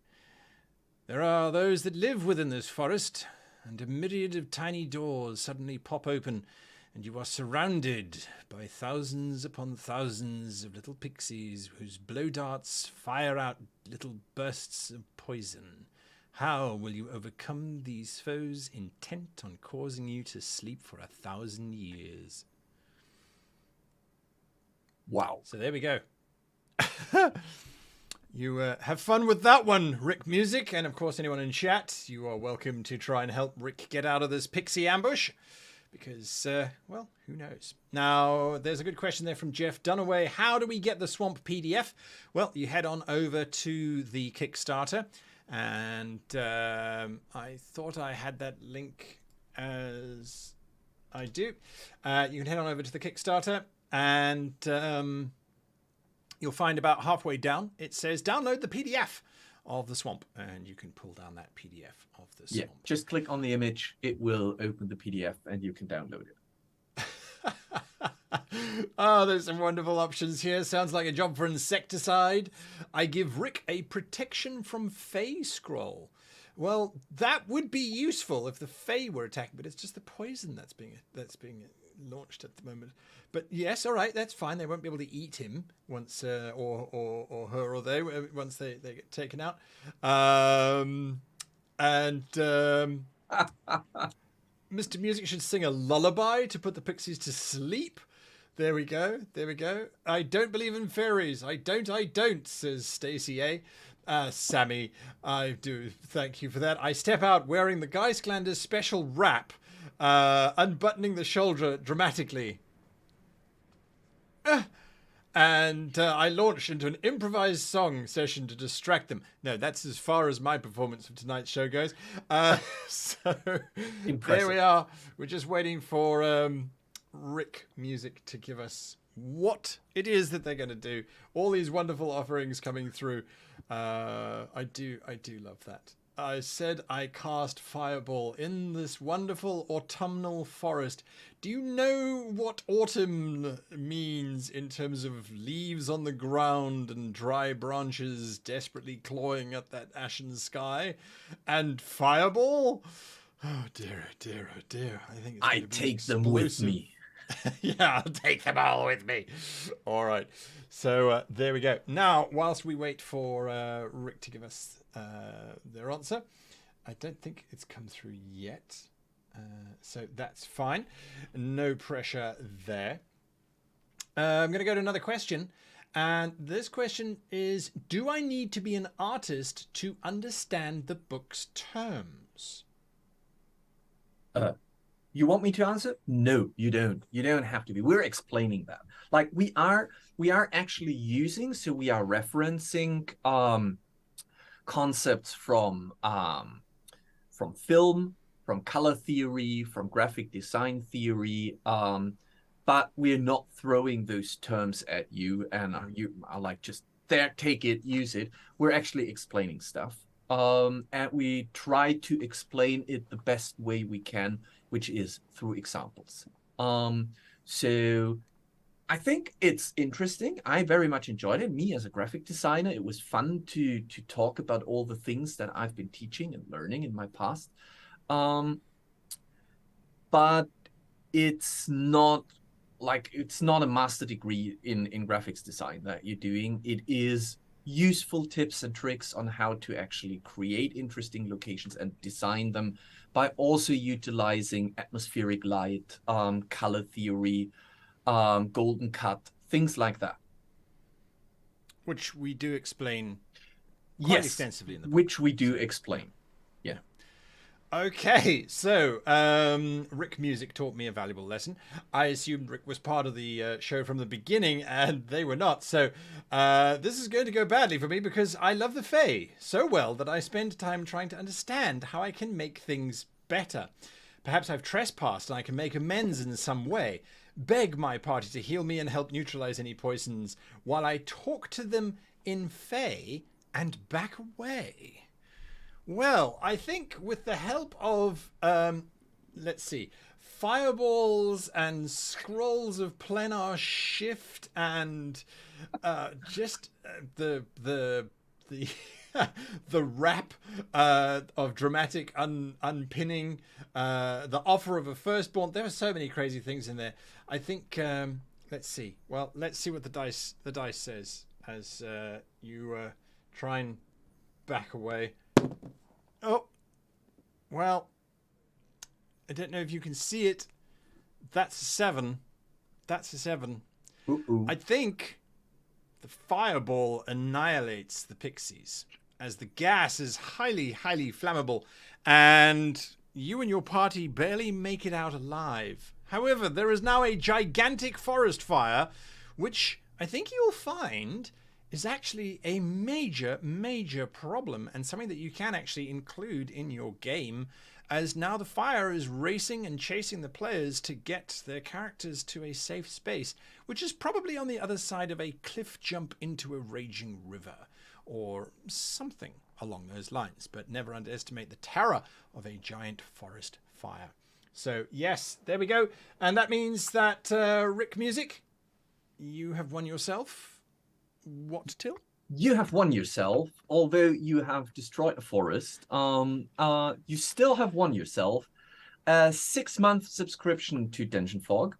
there are those that live within this forest, and a myriad of tiny doors suddenly pop open, and you are surrounded by thousands upon thousands of little pixies whose blow darts fire out little bursts of poison. How will you overcome these foes intent on causing you to sleep for 1,000 years? Wow. So there we go. You have fun with that one, Rick Music. And of course, anyone in chat, you are welcome to try and help Rick get out of this pixie ambush. Because, well, who knows? Now, there's a good question there from Jeff Dunaway. How do we get the Swamp PDF? Well, you head on over to the Kickstarter. And I thought I had that link as I do. You can head on over to the Kickstarter. And you'll find about halfway down, it says download the PDF of the swamp. And you can pull down that PDF of the swamp. Yeah, just click on the image. It will open the PDF and you can download it. Oh, there's some wonderful options here. Sounds like a job for insecticide. I give Rick a protection from Fey scroll. Well, that would be useful if the Fey were attacking, but it's just the poison that's being launched at the moment. But yes, all right, that's fine. They won't be able to eat him once, or her or they, once they get taken out. Mr. Music should sing a lullaby to put the pixies to sleep. There we go. There we go. I don't believe in fairies. I don't, says Stacey A. Sammy, I do thank you for that. I step out wearing the Geistlander's special wrap, unbuttoning the shoulder dramatically. And I launched into an improvised song session to distract them. No, that's as far as my performance of tonight's show goes. So there we are. We're just waiting for Rick Music to give us what it is that they're going to do. All these wonderful offerings coming through. I do love that. I said I cast Fireball in this wonderful autumnal forest. Do you know what autumn means in terms of leaves on the ground and dry branches desperately clawing at that ashen sky? And Fireball? Oh dear, oh dear, oh dear. I think it's I take them with me. Yeah, I'll take them all with me. All right. So there we go. Now, whilst we wait for Rick to give us their answer, I don't think it's come through yet. So that's fine. No pressure there. I'm going to go to another question. And this question is, do I need to be an artist to understand the book's terms? You want me to answer? No, you don't. You don't have to be. We're explaining that. Like we are actually using, so we are referencing concepts from film, from color theory, from graphic design theory, but we're not throwing those terms at you and you are like, just there, take it, use it. We're actually explaining stuff. And we try to explain it the best way we can, which is through examples. So I think it's interesting. I very much enjoyed it. Me as a graphic designer, it was fun to talk about all the things that I've been teaching and learning in my past. But it's not a master degree in graphics design that you're doing. It is useful tips and tricks on how to actually create interesting locations and design them by also utilizing atmospheric light, color theory, golden cut, things like that. Which we do explain quite extensively in the book. Which we do explain. Yeah. Okay, so Rick Music taught me a valuable lesson. I assumed Rick was part of the show from the beginning, and they were not. So this is going to go badly for me because I love the Fae so well that I spend time trying to understand how I can make things better. Perhaps I've trespassed and I can make amends in some way. Beg my party to heal me and help neutralize any poisons while I talk to them in Fae and back away. Well, I think with the help of, let's see, fireballs and scrolls of planar shift and just the the rap of dramatic unpinning, the offer of a firstborn. There are so many crazy things in there. I think let's see. Well, let's see what the dice says as you try and back away. Oh, well, I don't know if you can see it. That's a 7. That's a 7. Ooh. I think the fireball annihilates the pixies as the gas is highly, highly flammable and you and your party barely make it out alive. However, there is now a gigantic forest fire, which I think you'll find is actually a major, major problem and something that you can actually include in your game, as now the fire is racing and chasing the players to get their characters to a safe space, which is probably on the other side of a cliff jump into a raging river or something along those lines. But never underestimate the terror of a giant forest fire. So yes, there we go. And that means that Rick Music, you have won yourself. What, Till? You have won yourself, although you have destroyed a forest. You still have won yourself a 6-month subscription to Dungeon Fog,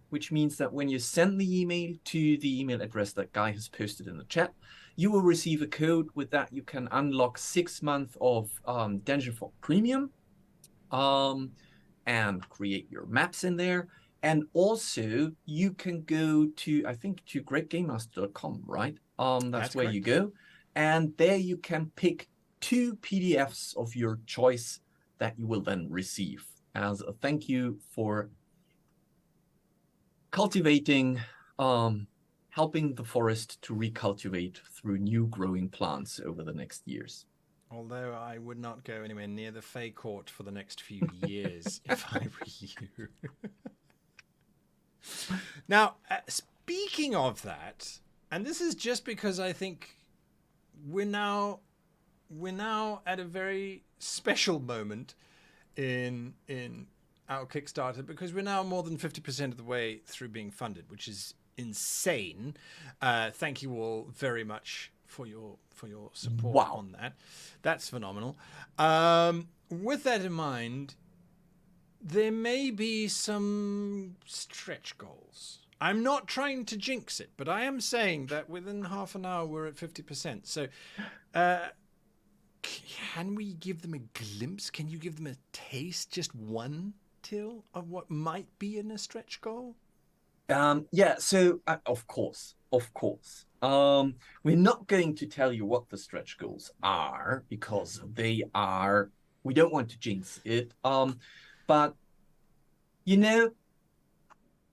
which means that when you send the email to the email address that Guy has posted in the chat, you will receive a code. With that, you can unlock 6 months of Dungeon Fog Premium and create your maps in there. And also, you can go to, I think, to greatgamemaster.com, right? That's where correct. you go. And there you can pick 2 PDFs of your choice that you will then receive as a thank you for cultivating, helping the forest to recultivate through new growing plants over the next years. Although I would not go anywhere near the Fae Court for the next few years if I were you. Now, speaking of that, and this is just because I think we're now at a very special moment in our Kickstarter, because we're now more than 50% of the way through being funded, which is insane. Thank you all very much for your support on that. That's phenomenal. With that in mind, there may be some stretch goals. I'm not trying to jinx it, but I am saying that within half an hour we're at 50%. So can we give them a glimpse? Can you give them a taste, just one, Till, of what might be in a stretch goal? Yeah, so of course. We're not going to tell you what the stretch goals are because they are, we don't want to jinx it. But, you know,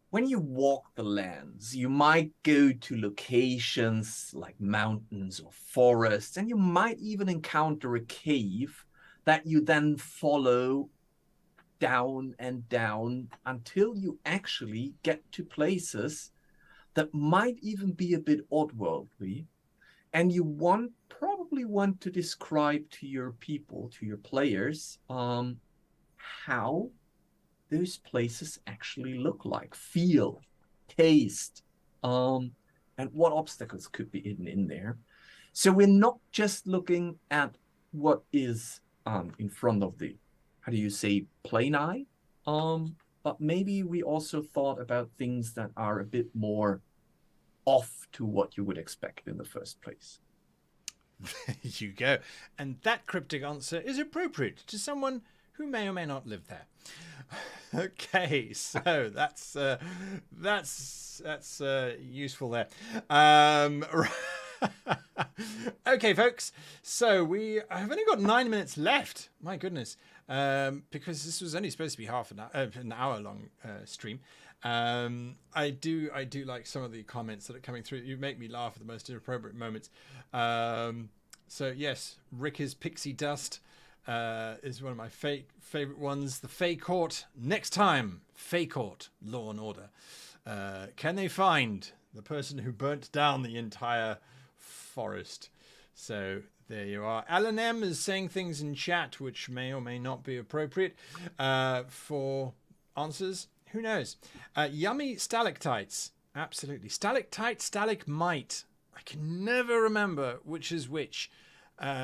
when you walk the lands, you might go to locations like mountains or forests, and you might even encounter a cave that you then follow down and down until you actually get to places that might even be a bit oddworldly. And you probably want to describe to your people, to your players, how those places actually look like, feel, taste, and what obstacles could be hidden in there. So we're not just looking at what is in front of the, how do you say, plain eye, but maybe we also thought about things that are a bit more off to what you would expect in the first place. There you go. And that cryptic answer is appropriate to someone who may or may not live there. Okay, so that's useful there. Okay, folks. So we have only got 9 minutes left. My goodness, because this was only supposed to be half an hour long stream. I do like some of the comments that are coming through. You make me laugh at the most inappropriate moments. So yes, Rick is pixie dust. Is one of my favorite ones. The Fey Court. Next time, Fey Court, Law and Order. Can they find the person who burnt down the entire forest? So there you are. Alan M is saying things in chat which may or may not be appropriate for answers. Who knows? Yummy stalactites. Absolutely. Stalactite, stalagmite. I can never remember which is which.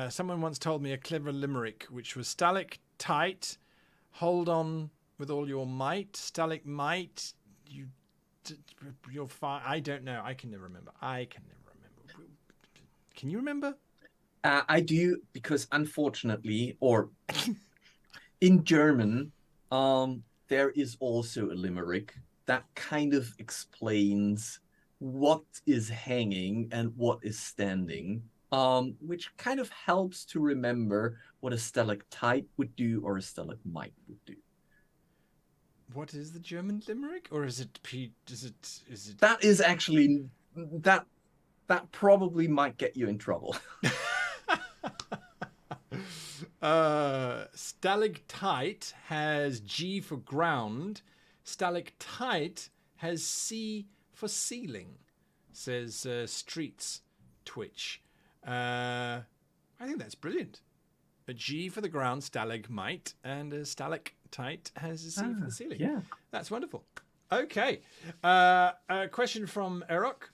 Someone once told me a clever limerick, which was stalactite, hold on with all your might. Stalagmite, you're fine. I don't know. I can never remember. Can you remember? I do, because unfortunately, or in German, there is also a limerick that kind of explains what is hanging and what is standing, which kind of helps to remember what a stalactite would do or a stalagmite would do. What is the German limerick, or is it Is it? That is actually that probably might get you in trouble. Stalactite has G for ground. Stalactite has C for ceiling, says Streets Twitch. I think that's brilliant. A G for the ground, stalagmite, and a stalactite has a C for the ceiling. Yeah. That's wonderful. Okay. A question from Erok.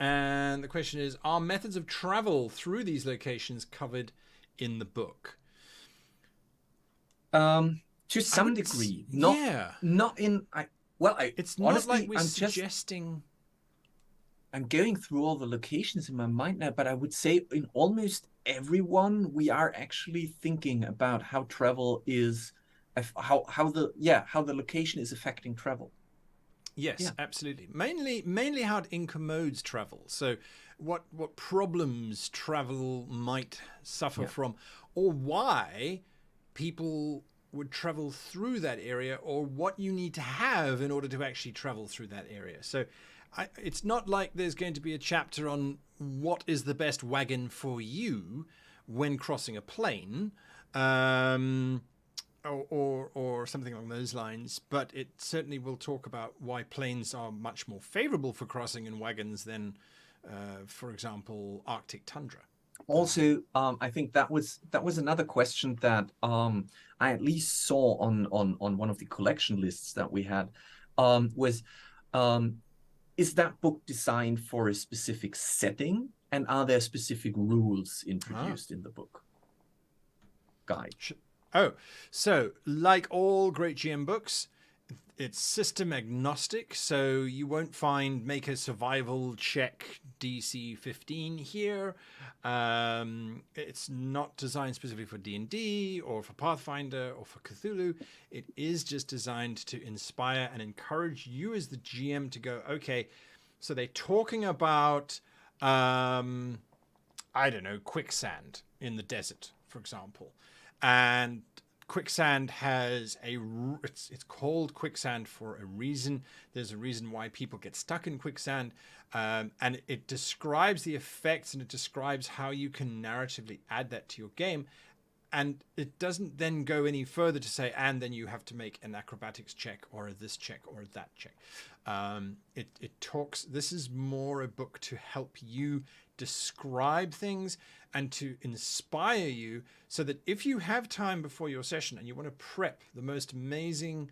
And the question is, are methods of travel through these locations covered in the book? To some degree. Not in it's honestly, not like we're suggesting. I'm going through all the locations in my mind now, but I would say in almost everyone we are actually thinking about how travel is, how the location is affecting travel. Yes, absolutely. Mainly how it incommodes travel. So what problems travel might suffer from, or why people would travel through that area, or what you need to have in order to actually travel through that area. So it's not like there's going to be a chapter on what is the best wagon for you when crossing a plain, or something along those lines, but it certainly will talk about why plains are much more favorable for crossing in wagons than, for example, Arctic tundra. Also, I think that was another question that I at least saw on one of the collection lists that we had, was is that book designed for a specific setting, and are there specific rules introduced in the book guide? Oh, so like all great GM books, it's system agnostic, so you won't find make a survival check DC 15 here. It's not designed specifically for D&D or for Pathfinder or for Cthulhu. It is just designed to inspire and encourage you as the GM to go, okay, so they're talking about, I don't know, quicksand in the desert, for example. And quicksand has it's called quicksand for a reason. There's a reason why people get stuck in quicksand, and it describes the effects, and it describes how you can narratively add that to your game. and it doesn't then go any further to say, and then you have to make an acrobatics check or this check or that check. It talks, this is more a book to help you describe things and to inspire you, so that if you have time before your session and you want to prep the most amazing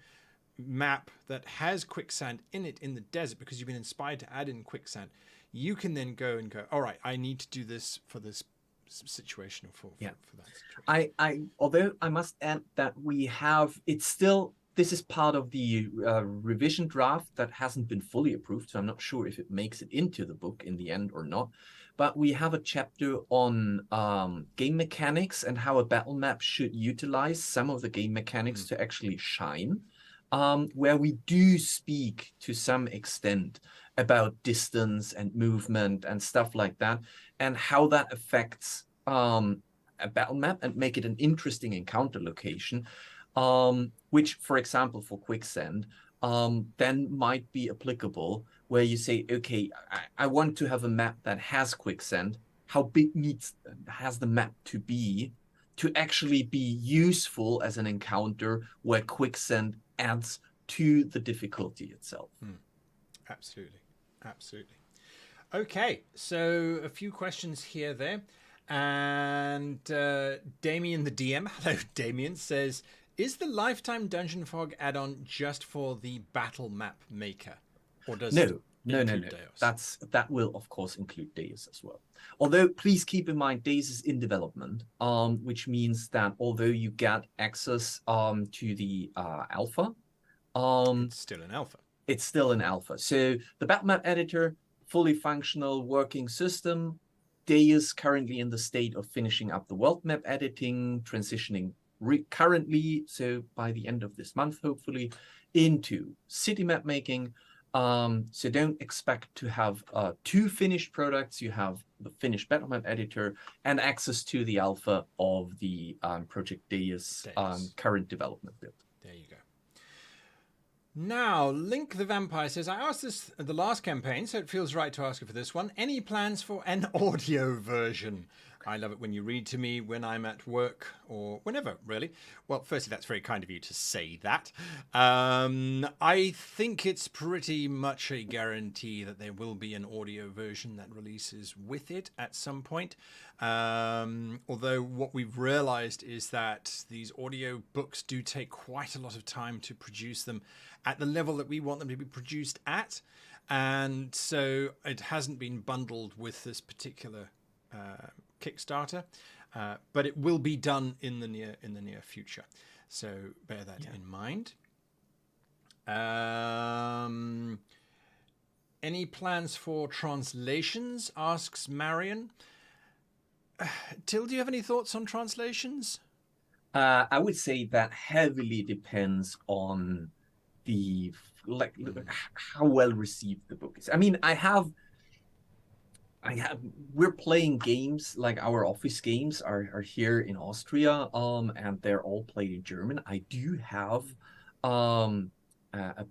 map that has quicksand in it in the desert because you've been inspired to add in quicksand, you can then go, all right, I need to do this for this situation or for that situation. Although I must add that this is part of the revision draft that hasn't been fully approved, so I'm not sure if it makes it into the book in the end or not. But we have a chapter on game mechanics and how a battle map should utilize some of the game mechanics to actually shine, where we do speak to some extent about distance and movement and stuff like that, and how that affects a battle map and make it an interesting encounter location, which, for example, for quicksand, then might be applicable, where you say, okay, I want to have a map that has quicksand. How big has the map to be to actually be useful as an encounter where quicksand adds to the difficulty itself? Absolutely. Okay, so a few questions here there. And Damien the DM, hello Damien, says, is the Lifetime Dungeon Fog add-on just for the battle map maker? Or does it include Deus? That will of course include Deus as well. Although please keep in mind Deus is in development, which means that although you get access to the alpha, it's still an alpha. So the battle map editor, fully functional working system. Deus currently in the state of finishing up the world map editing, transitioning currently, so by the end of this month, hopefully, into city map making. So don't expect to have two finished products. You have the finished battle map editor and access to the alpha of the Project Deus current development build. There you go. Now, Link the Vampire says, I asked this at the last campaign, so it feels right to ask you for this one. Any plans for an audio version? I love it when you read to me when I'm at work or whenever, really. Well, firstly, that's very kind of you to say that. I think it's pretty much a guarantee that there will be an audio version that releases with it at some point. Although what we've realized is that these audio books do take quite a lot of time to produce them at the level that we want them to be produced at. And so it hasn't been bundled with this particular Kickstarter, but it will be done in the near future. So bear that in mind. Any plans for translations? Asks Marion. Till, do you have any thoughts on translations? I would say that heavily depends on the how well received the book is. I mean, we're playing games, like our office games are here in Austria, and they're all played in German. I do have a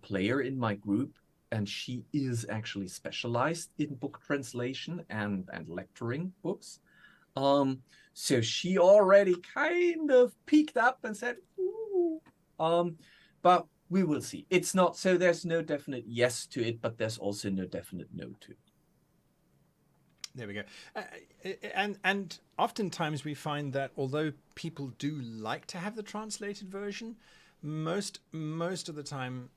player in my group, and she is actually specialized in book translation and lecturing books. So she already kind of peeked up and said, ooh. But we will see. It's not, so there's no definite yes to it, but there's also no definite no to it. There we go. And oftentimes we find that although people do like to have the translated version, most of the time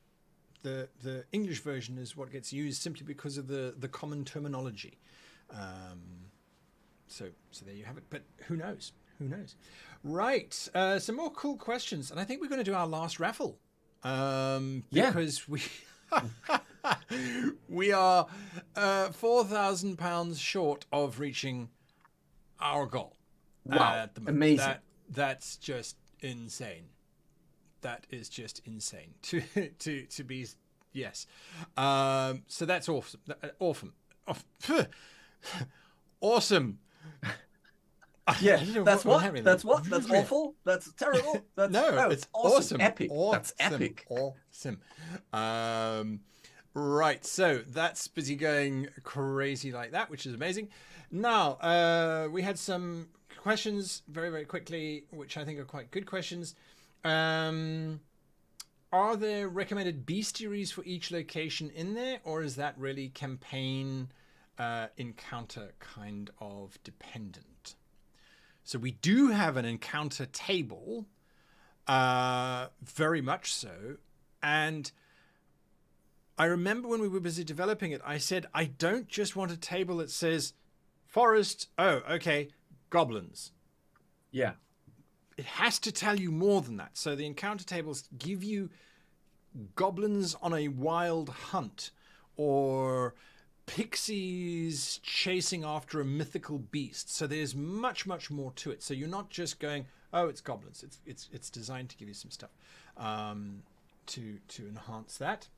the English version is what gets used simply because of the common terminology. So there you have it. But who knows? Right. Some more cool questions. And I think we're going to do our last raffle. Because we are £4,000 short of reaching our goal. Wow, amazing. That's just insane. That is just insane to be, yes. So that's awesome. Awesome. Yeah, that's awful. That's terrible. That's no, it's awesome. Epic. Awesome. That's epic. Awesome. Right, so that's busy going crazy like that, which is amazing. Now, we had some questions very, very quickly, which I think are quite good questions. Are there recommended bestiaries for each location in there, or is that really campaign encounter kind of dependent? So we do have an encounter table, very much so, and I remember when we were busy developing it, I said, I don't just want a table that says forest, oh, okay, goblins. Yeah. It has to tell you more than that. So the encounter tables give you goblins on a wild hunt, or pixies chasing after a mythical beast. So there's much, much more to it. So you're not just going, oh, it's goblins. It's designed to give you some stuff to enhance that.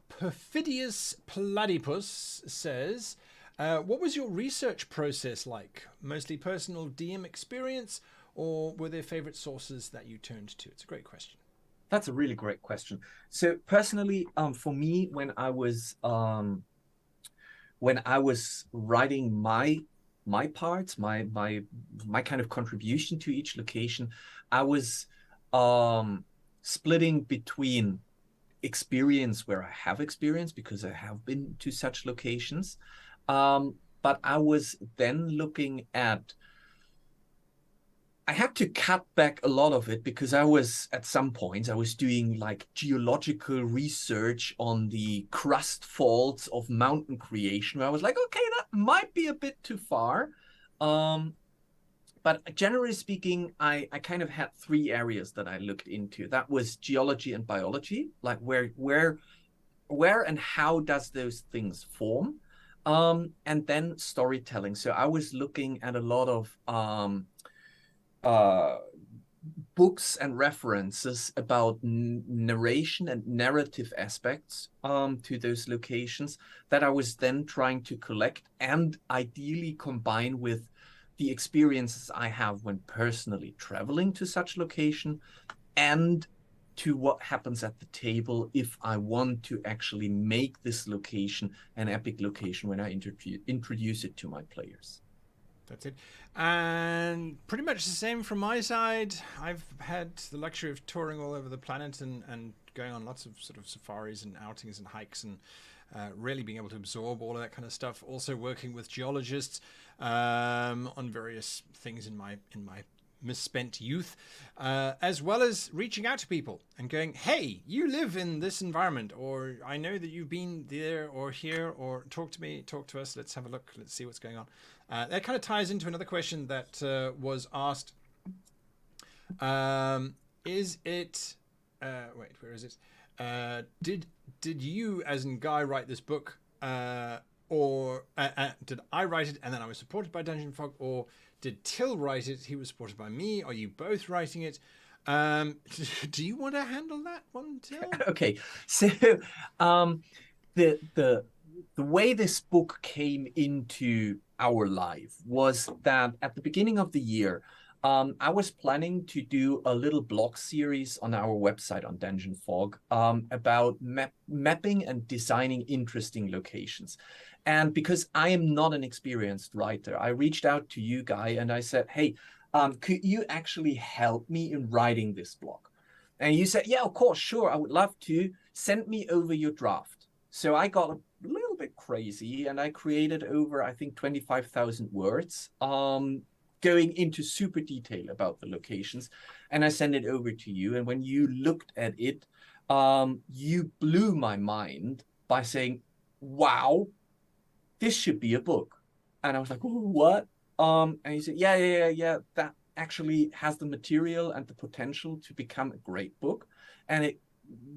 Perfidious Platypus says, what was your research process like? Mostly personal DM experience, or were there favorite sources that you turned to? It's a great question. That's a really great question. So personally, for me, when I was writing my parts, my kind of contribution to each location, I was splitting between experience where I have experience because I have been to such locations, but I was then looking at, I had to cut back a lot of it because I was, at some points, I was doing like geological research on the crust faults of mountain creation, where I was like, okay, that might be a bit too far. But generally speaking, I kind of had three areas that I looked into. That was geology and biology, like where and how does those things form? And then storytelling. So I was looking at a lot of books and references about narration and narrative aspects to those locations that I was then trying to collect and ideally combine with the experiences I have when personally traveling to such location, and to what happens at the table if I want to actually make this location an epic location when I introduce it to my players. That's it. And pretty much the same from my side. I've had the luxury of touring all over the planet and going on lots of sort of safaris and outings and hikes, and really being able to absorb all of that kind of stuff. Also working with geologists on various things in my misspent youth, as well as reaching out to people and going, hey, you live in this environment, or I know that you've been there or here, or talk to us, let's have a look, let's see what's going on. That kind of ties into another question that was asked. Is it wait, where is it? Did you, as in Guy, write this book, or did I write it and then I was supported by Dungeon Fog, or did Till write it? He was supported by me. Are you both writing it? Do you want to handle that one, Till? Okay, so the way this book came into our life was that at the beginning of the year, I was planning to do a little blog series on our website on Dungeon Fog about mapping and designing interesting locations. And because I am not an experienced writer, I reached out to you, Guy, and I said, hey, could you actually help me in writing this blog? And you said, yeah, of course, sure, I would love to. Send me over your draft. So I got a little bit crazy and I created over, I think, 25,000 words, going into super detail about the locations. And I sent it over to you. And when you looked at it, you blew my mind by saying, wow, this should be a book. And I was like, what? And he said, yeah, that actually has the material and the potential to become a great book. And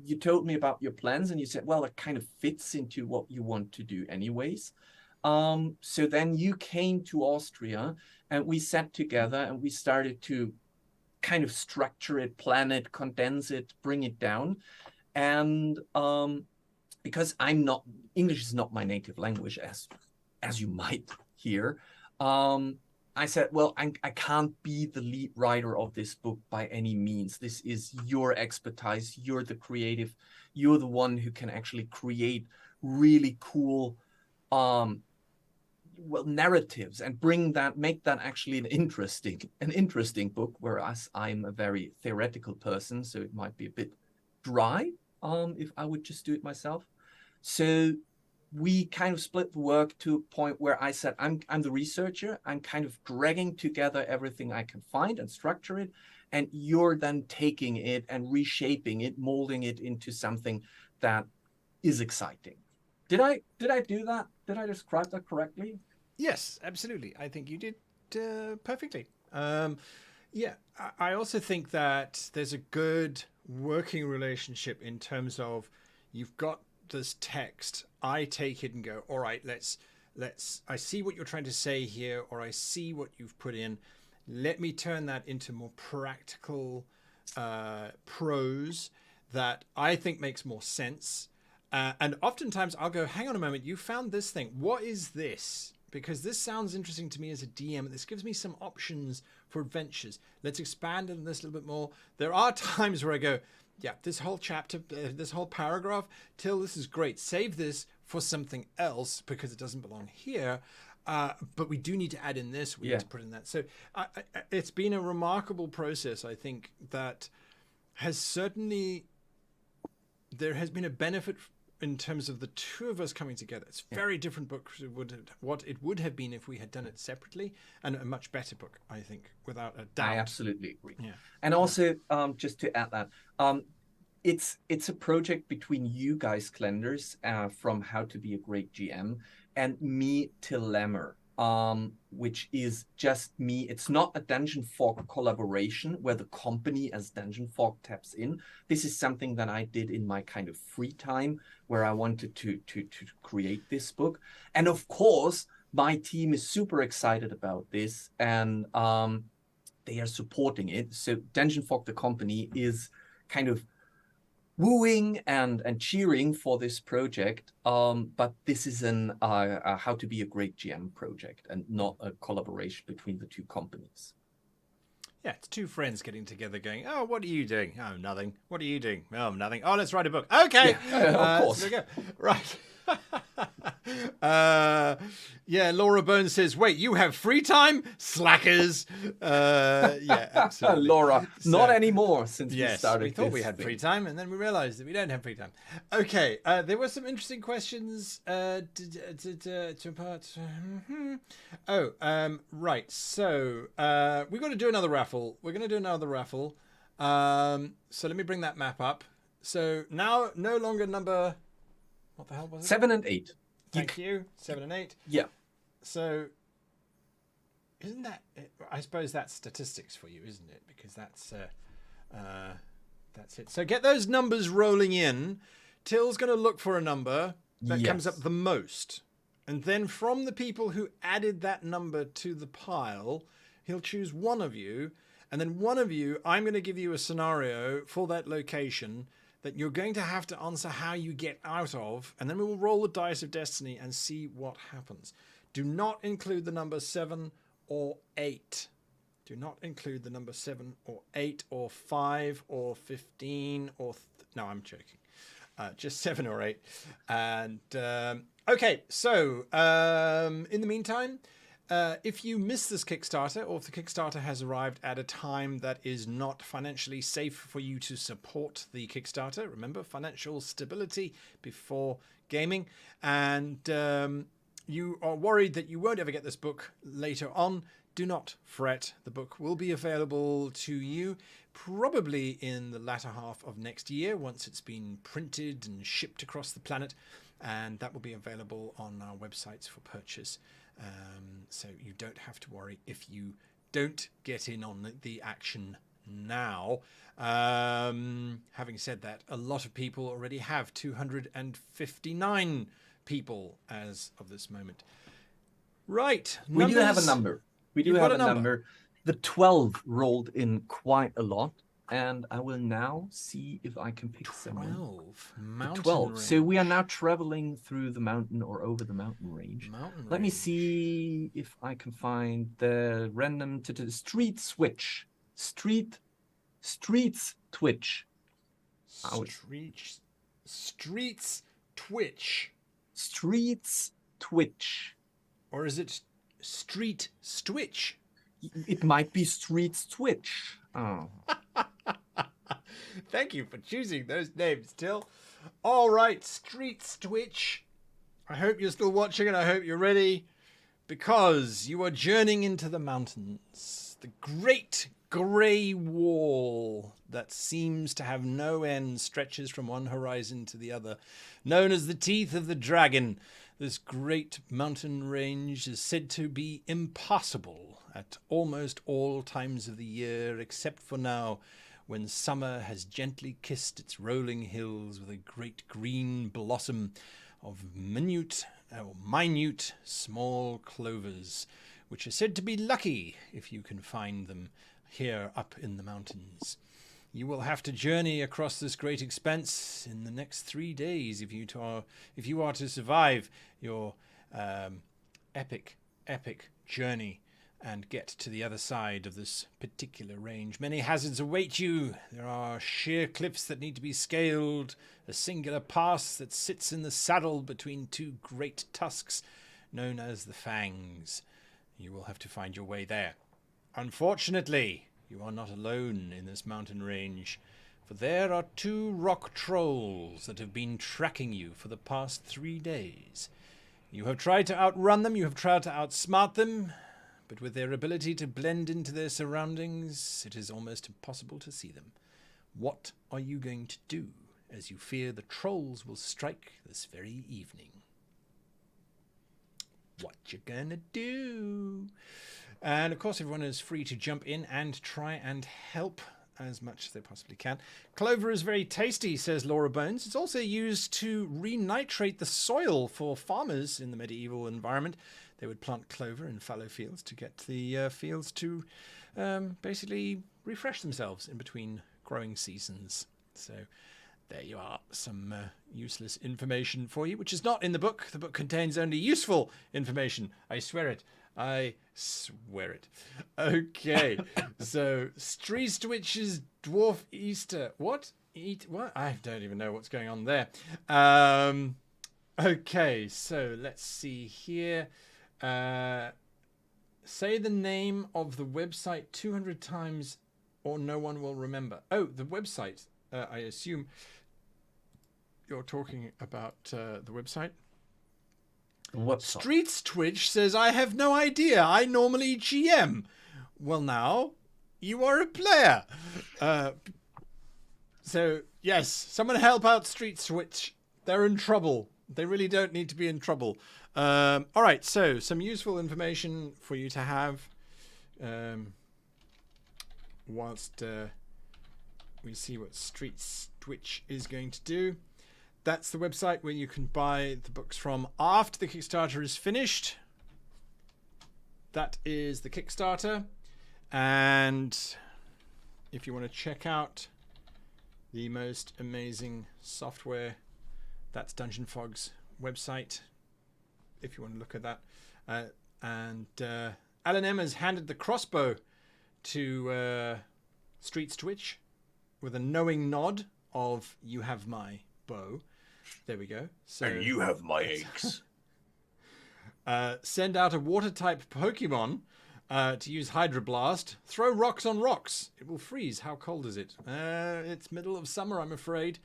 you told me about your plans and you said, well, it kind of fits into what you want to do anyways. So then you came to Austria and we sat together and we started to kind of structure it, plan it, condense it, bring it down. And because English is not my native language, as you might hear, I said, well, I can't be the lead writer of this book by any means. This is your expertise. You're the creative. you're the one who can actually create really cool narratives and make that actually an interesting book, whereas I'm a very theoretical person, so it might be a bit dry if I would just do it myself. So we kind of split the work to a point where I said, I'm the researcher. I'm kind of dragging together everything I can find and structure it. And you're then taking it and reshaping it, molding it into something that is exciting. Did I do that? Did I describe that correctly? Yes, absolutely. I think you did perfectly. Yeah, I also think that there's a good working relationship in terms of you've got this text. I take it and go, all right, let's. I see what you're trying to say here, or I see what you've put in. Let me turn that into more practical prose that I think makes more sense. And oftentimes I'll go, hang on a moment, you found this thing. What is this? Because this sounds interesting to me as a DM. This gives me some options for adventures. Let's expand on this a little bit more. There are times where I go, yeah, this whole chapter, this whole paragraph, Till, this is great. Save this for something else because it doesn't belong here. But we do need to add in this. We need to put in that. So it's been a remarkable process, I think, that has certainly, there has been a benefit in terms of the two of us coming together. It's a very different book to what it would have been if we had done it separately, and a much better book, I think, without a doubt. I absolutely agree. Yeah. And also, just to add that, it's a project between you guys, Klenders, from How to Be a Great GM, and me, Till Lemmer, which is just me. It's not a Dungeon Fog collaboration where the company as Dungeon Fog taps in. This is something that I did in my kind of free time where I wanted to create this book. And of course, my team is super excited about this, and they are supporting it. So Dungeon Fog, the company, is kind of wooing and cheering for this project, but this is an How to Be a Great GM project and not a collaboration between the two companies. Yeah, it's two friends getting together going, oh, what are you doing? Oh, nothing. What are you doing? Oh, nothing. Oh, let's write a book. Okay. Yeah, of course. So there we go. Right. Yeah, Laura Bones says, wait, you have free time? Slackers. Yeah, absolutely. Laura, not anymore since we started. We thought we had free time, and then we realized that we don't have free time. Okay, there were some interesting questions. Right. So we're going to do another raffle. So let me bring that map up. So now no longer number... What the hell was it? 7 and 8. Thank you. 7 and 8. Yeah. So, isn't that? I suppose that's statistics for you, isn't it? Because that's it. So get those numbers rolling in. Till's going to look for a number that comes up the most, and then from the people who added that number to the pile, he'll choose one of you, and then one of you, I'm going to give you a scenario for that location that you're going to have to answer how you get out of, and then we will roll the dice of destiny and see what happens. Do not include the number 7 or 8. Do not include the number 7 or 8 or 5 or 15 or... No, I'm joking. Just 7 or 8. And, okay, so in the meantime... if you miss this Kickstarter, or if the Kickstarter has arrived at a time that is not financially safe for you to support the Kickstarter, remember, financial stability before gaming, and you are worried that you won't ever get this book later on, do not fret. The book will be available to you probably in the latter half of next year once it's been printed and shipped across the planet, and that will be available on our websites for purchase. So you don't have to worry if you don't get in on the action now. Having said that, a lot of people already have 259 people as of this moment. Right. We do have a number. We do have a number. The 12 rolled in quite a lot. And I will now see if I can pick 12. Mountain 12. Range. So we are now traveling through the mountain or over the mountain range. Let me see if I can find the random street switch. Streets Twitch. Streets Twitch. Streets Twitch. Or is it Street Stwitch? It might be Streets Twitch. Oh. Thank you for choosing those names, Till. All right, Streets Twitch. I hope you're still watching and I hope you're ready, because you are journeying into the mountains. The great grey wall that seems to have no end stretches from one horizon to the other, known as the Teeth of the Dragon. This great mountain range is said to be impassable at almost all times of the year, except for now, when summer has gently kissed its rolling hills with a great green blossom of minute small clovers, which are said to be lucky if you can find them here up in the mountains. You will have to journey across this great expanse in the next 3 days if you are to survive your epic journey and get to the other side of this particular range. Many hazards await you. There are sheer cliffs that need to be scaled, a singular pass that sits in the saddle between two great tusks known as the Fangs. You will have to find your way there. Unfortunately, you are not alone in this mountain range, for there are 2 rock trolls that have been tracking you for the past 3 days. You have tried to outrun them, you have tried to outsmart them, but with their ability to blend into their surroundings, it is almost impossible to see them. What are you going to do, as you fear the trolls will strike this very evening? What you gonna do? And of course, everyone is free to jump in and try and help as much as they possibly can. Clover is very tasty, says Laura Bones. It's also used to renitrate the soil for farmers in the medieval environment. They would plant clover in fallow fields to get the fields to basically refresh themselves in between growing seasons. So there you are, some useless information for you, which is not in the book. The book contains only useful information. I swear it. I swear it. Okay, so Street Twitch's Dwarf Easter. What? What? I don't even know what's going on there. Okay, so let's see here. Say the name of the website 200 times or no one will remember. Oh, the website. I assume you're talking about the website. What? Streets Twitch says, I have no idea. I normally GM. Well, now you are a player. So, yes, someone help out Streets Twitch. They're in trouble. They really don't need to be in trouble. All right, so some useful information for you to have whilst we see what Streets Twitch is going to do. That's the website where you can buy the books from after the Kickstarter is finished. That is the Kickstarter. And if you want to check out the most amazing software, that's Dungeon Fog's website, if you want to look at that. And Alan M has handed the crossbow to Streets Twitch with a knowing nod of, you have my bow. There we go. So, and you have my eggs. Send out a water-type Pokemon to use Hydro Blast. Throw rocks on rocks. It will freeze. How cold is it? It's middle of summer, I'm afraid.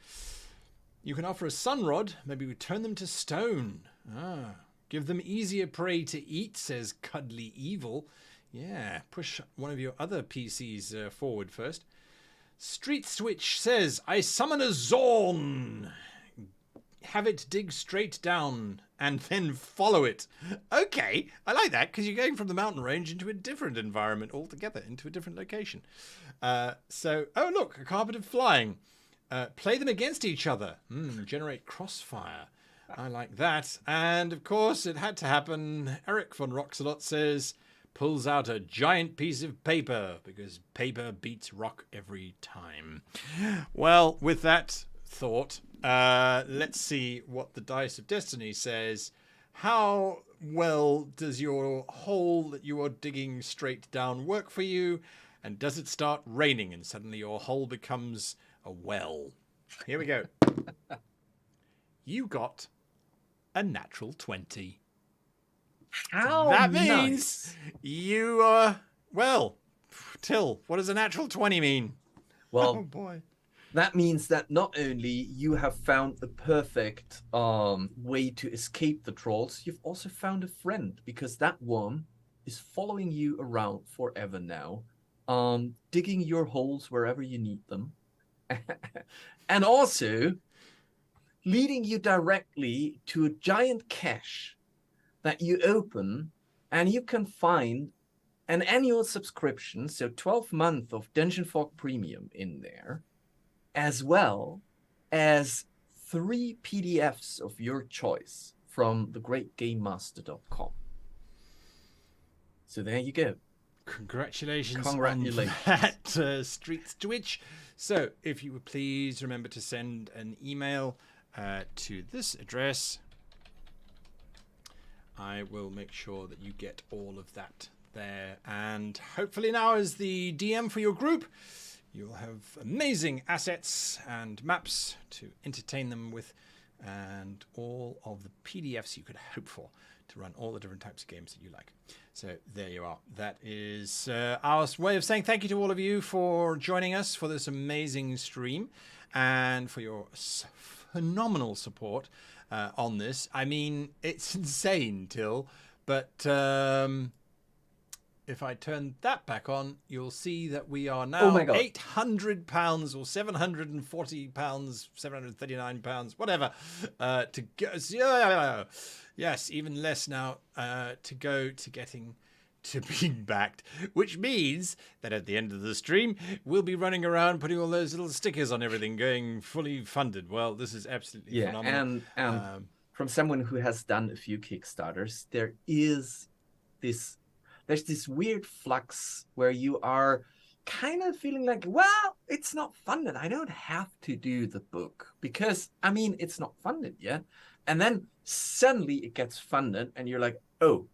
You can offer a Sunrod. Maybe we turn them to stone. Give them easier prey to eat, says Cuddly Evil. Yeah, push one of your other PCs forward first. Street Switch says, I summon a Zorn. Have it dig straight down and then follow it. Okay, I like that, because you're going from the mountain range into a different environment altogether, into a different location. Oh look, a carpet of flying. Play them against each other. Generate crossfire. I like that. And of course, it had to happen. Eric von Roxalot says, pulls out a giant piece of paper, because paper beats rock every time. Well, with that thought, let's see what the Dice of Destiny says. How well does your hole that you are digging straight down work for you? And does it start raining and suddenly your hole becomes a well? Here we go. you got a natural 20. How That nice. means you well, Till, what does a natural 20 mean? Well, Oh boy. that means that not only you have found the perfect way to escape the trolls, you've also found a friend, because that one is following you around forever now, digging your holes wherever you need them, and also leading you directly to a giant cache that you open, and you can find an annual subscription, so 12 months of Dungeon Fog Premium in there, as well as 3 PDFs of your choice from thegreatgamemaster.com. So there you go. Congratulations, Congratulations. on that, Streets Twitch. So if you would please remember to send an email to this address, I will make sure that you get all of that there. And hopefully now, as the DM for your group, you'll have amazing assets and maps to entertain them with, and all of the PDFs you could hope for to run all the different types of games that you like. So there you are. That is our way of saying thank you to all of you for joining us for this amazing stream and for your phenomenal support on this. I mean, it's insane, Till, but if I turn that back on, you'll see that we are now £800 or £740, £739, whatever, to go. Yes, even less now to go to getting to being backed, which means that at the end of the stream, we'll be running around putting all those little stickers on everything, going fully funded. Well, this is absolutely phenomenal. And from someone who has done a few Kickstarters, there's this weird flux where you are kind of feeling like, well, it's not funded. I don't have to do the book because, I mean, it's not funded yet. And then suddenly it gets funded and you're like, oh,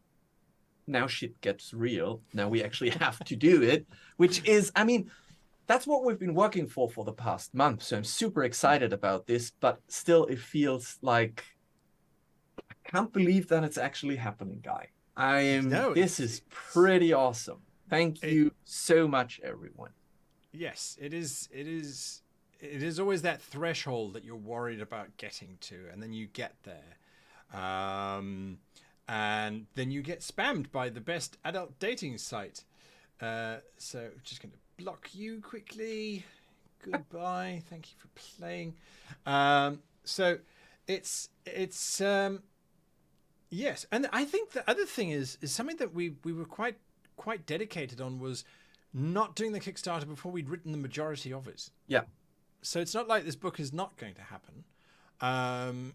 now shit gets real. Now we actually have to do it, which is, I mean, that's what we've been working for the past month. So I'm super excited about this, but still it feels like, I can't believe that it's actually happening, Guy. This is pretty awesome. Thank you so much, everyone. Yes, it is always that threshold that you're worried about getting to, and then you get there. And then you get spammed by the best adult dating site. So I'm just going to block you quickly. Goodbye. Thank you for playing. So it's yes, and I think the other thing is something that we were quite dedicated on, was not doing the Kickstarter before we'd written the majority of it. Yeah. So it's not like this book is not going to happen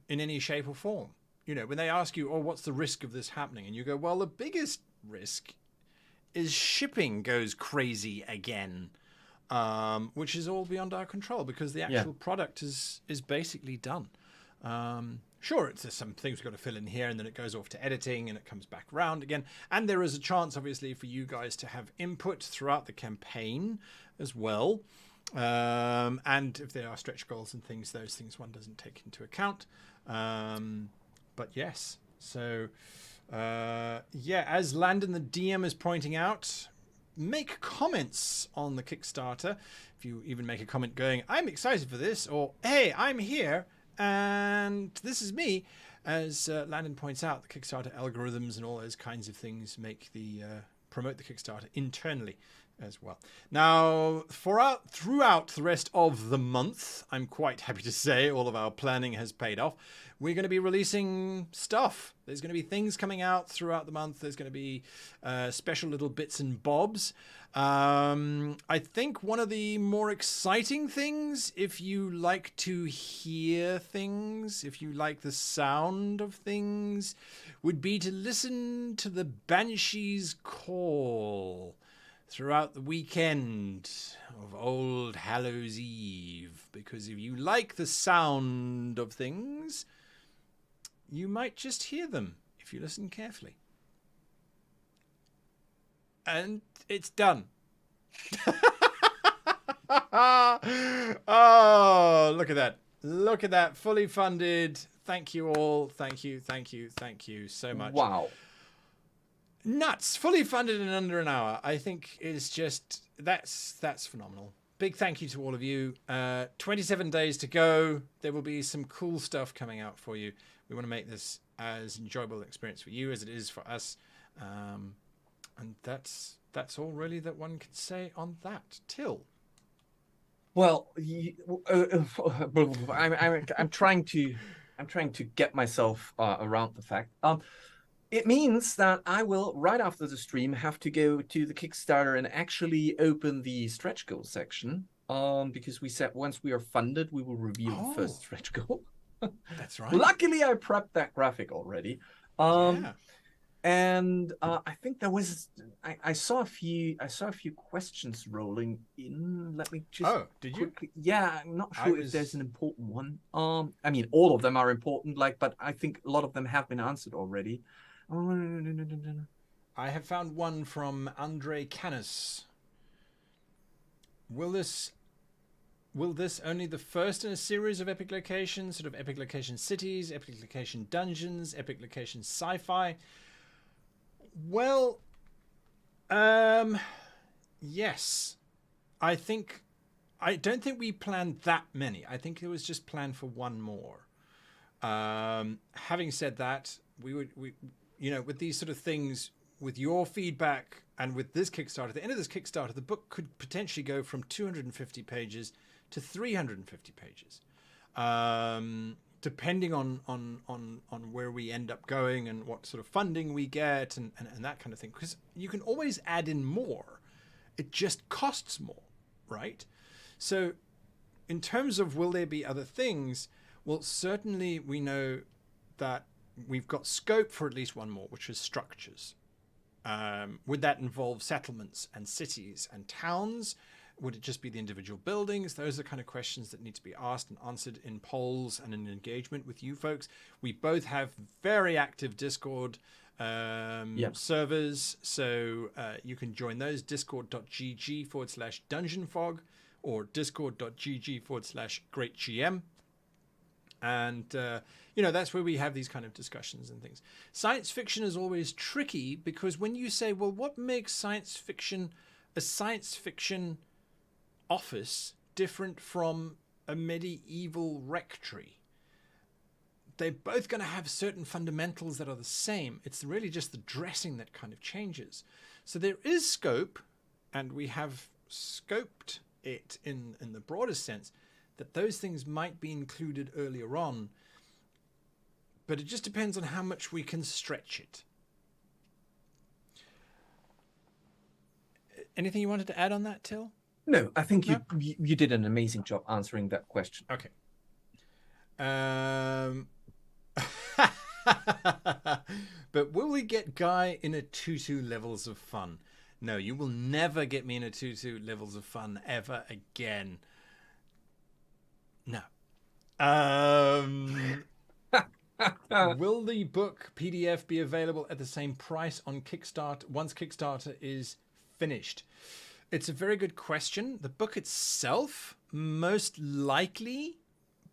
in any shape or form. You know, when they ask you, oh, what's the risk of this happening? And you go, well, the biggest risk is shipping goes crazy again, which is all beyond our control because the actual product is basically done. Sure, there's some things we've got to fill in here, and then it goes off to editing and it comes back around again. And there is a chance, obviously, for you guys to have input throughout the campaign as well. And if there are stretch goals and things, those things one doesn't take into account. But yes, so as Landon the DM is pointing out, make comments on the Kickstarter. If you even make a comment going, I'm excited for this, or hey, I'm here and this is me. As Landon points out, the Kickstarter algorithms and all those kinds of things make the promote the Kickstarter internally as well. Now, throughout the rest of the month, I'm quite happy to say all of our planning has paid off. We're going to be releasing stuff. There's going to be things coming out throughout the month. There's going to be special little bits and bobs. I think one of the more exciting things, if you like to hear things, if you like the sound of things, would be to listen to the Banshee's Call throughout the weekend of Old Hallows Eve, because if you like the sound of things, you might just hear them if you listen carefully. And it's done. Oh, look at that. Look at that, fully funded. Thank you all. Thank you so much. Wow. Nuts. Fully funded in under an hour. I think is just that's phenomenal. Big thank you to all of you. 27 days to go. There will be some cool stuff coming out for you. We want to make this as enjoyable an experience for you as it is for us. And that's all really that one can say on that. Till. Well, I'm trying to get myself around the fact. It means that I will, right after the stream, have to go to the Kickstarter and actually open the stretch goal section. Because we said once we are funded, we will reveal the first stretch goal. That's right. Luckily, I prepped that graphic already. Yeah. And I think there was I saw a few questions rolling in. Let me just did quickly, you? Yeah, I'm not sure if there's an important one. I mean, all of them are important, but I think a lot of them have been answered already. I have found one from Andre Canis. Will this only the first in a series of epic locations, sort of epic location cities, epic location dungeons, epic location sci-fi? Well, yes. I don't think we planned that many. I think it was just planned for one more. Having said that, we with these sort of things, with your feedback and with this Kickstarter, at the end of this Kickstarter, the book could potentially go from 250 pages to 350 pages. Depending on where we end up going and what sort of funding we get and that kind of thing. Because you can always add in more. It just costs more, right? So in terms of will there be other things, well, certainly we know that we've got scope for at least one more, which is structures. Would that involve settlements and cities and towns? Would it just be the individual buildings? Those are the kind of questions that need to be asked and answered in polls and in engagement with you folks. We both have very active Discord servers, so you can join those, discord.gg/dungeonfog or discord.gg/greatgm. And, that's where we have these kind of discussions and things. Science fiction is always tricky because when you say, well, what makes science fiction a science fiction office different from a medieval rectory? They're both going to have certain fundamentals that are the same. It's really just the dressing that kind of changes. So there is scope, and we have scoped it in the broadest sense, that those things might be included earlier on, but it just depends on how much we can stretch it. Anything you wanted to add on that, Till? No, I think you did an amazing job answering that question. Okay. But will we get Guy in a tutu levels of fun? No, you will never get me in a tutu levels of fun ever again. No. Will the book PDF be available at the same price on Kickstarter once Kickstarter is finished? It's a very good question. The book itself, most likely,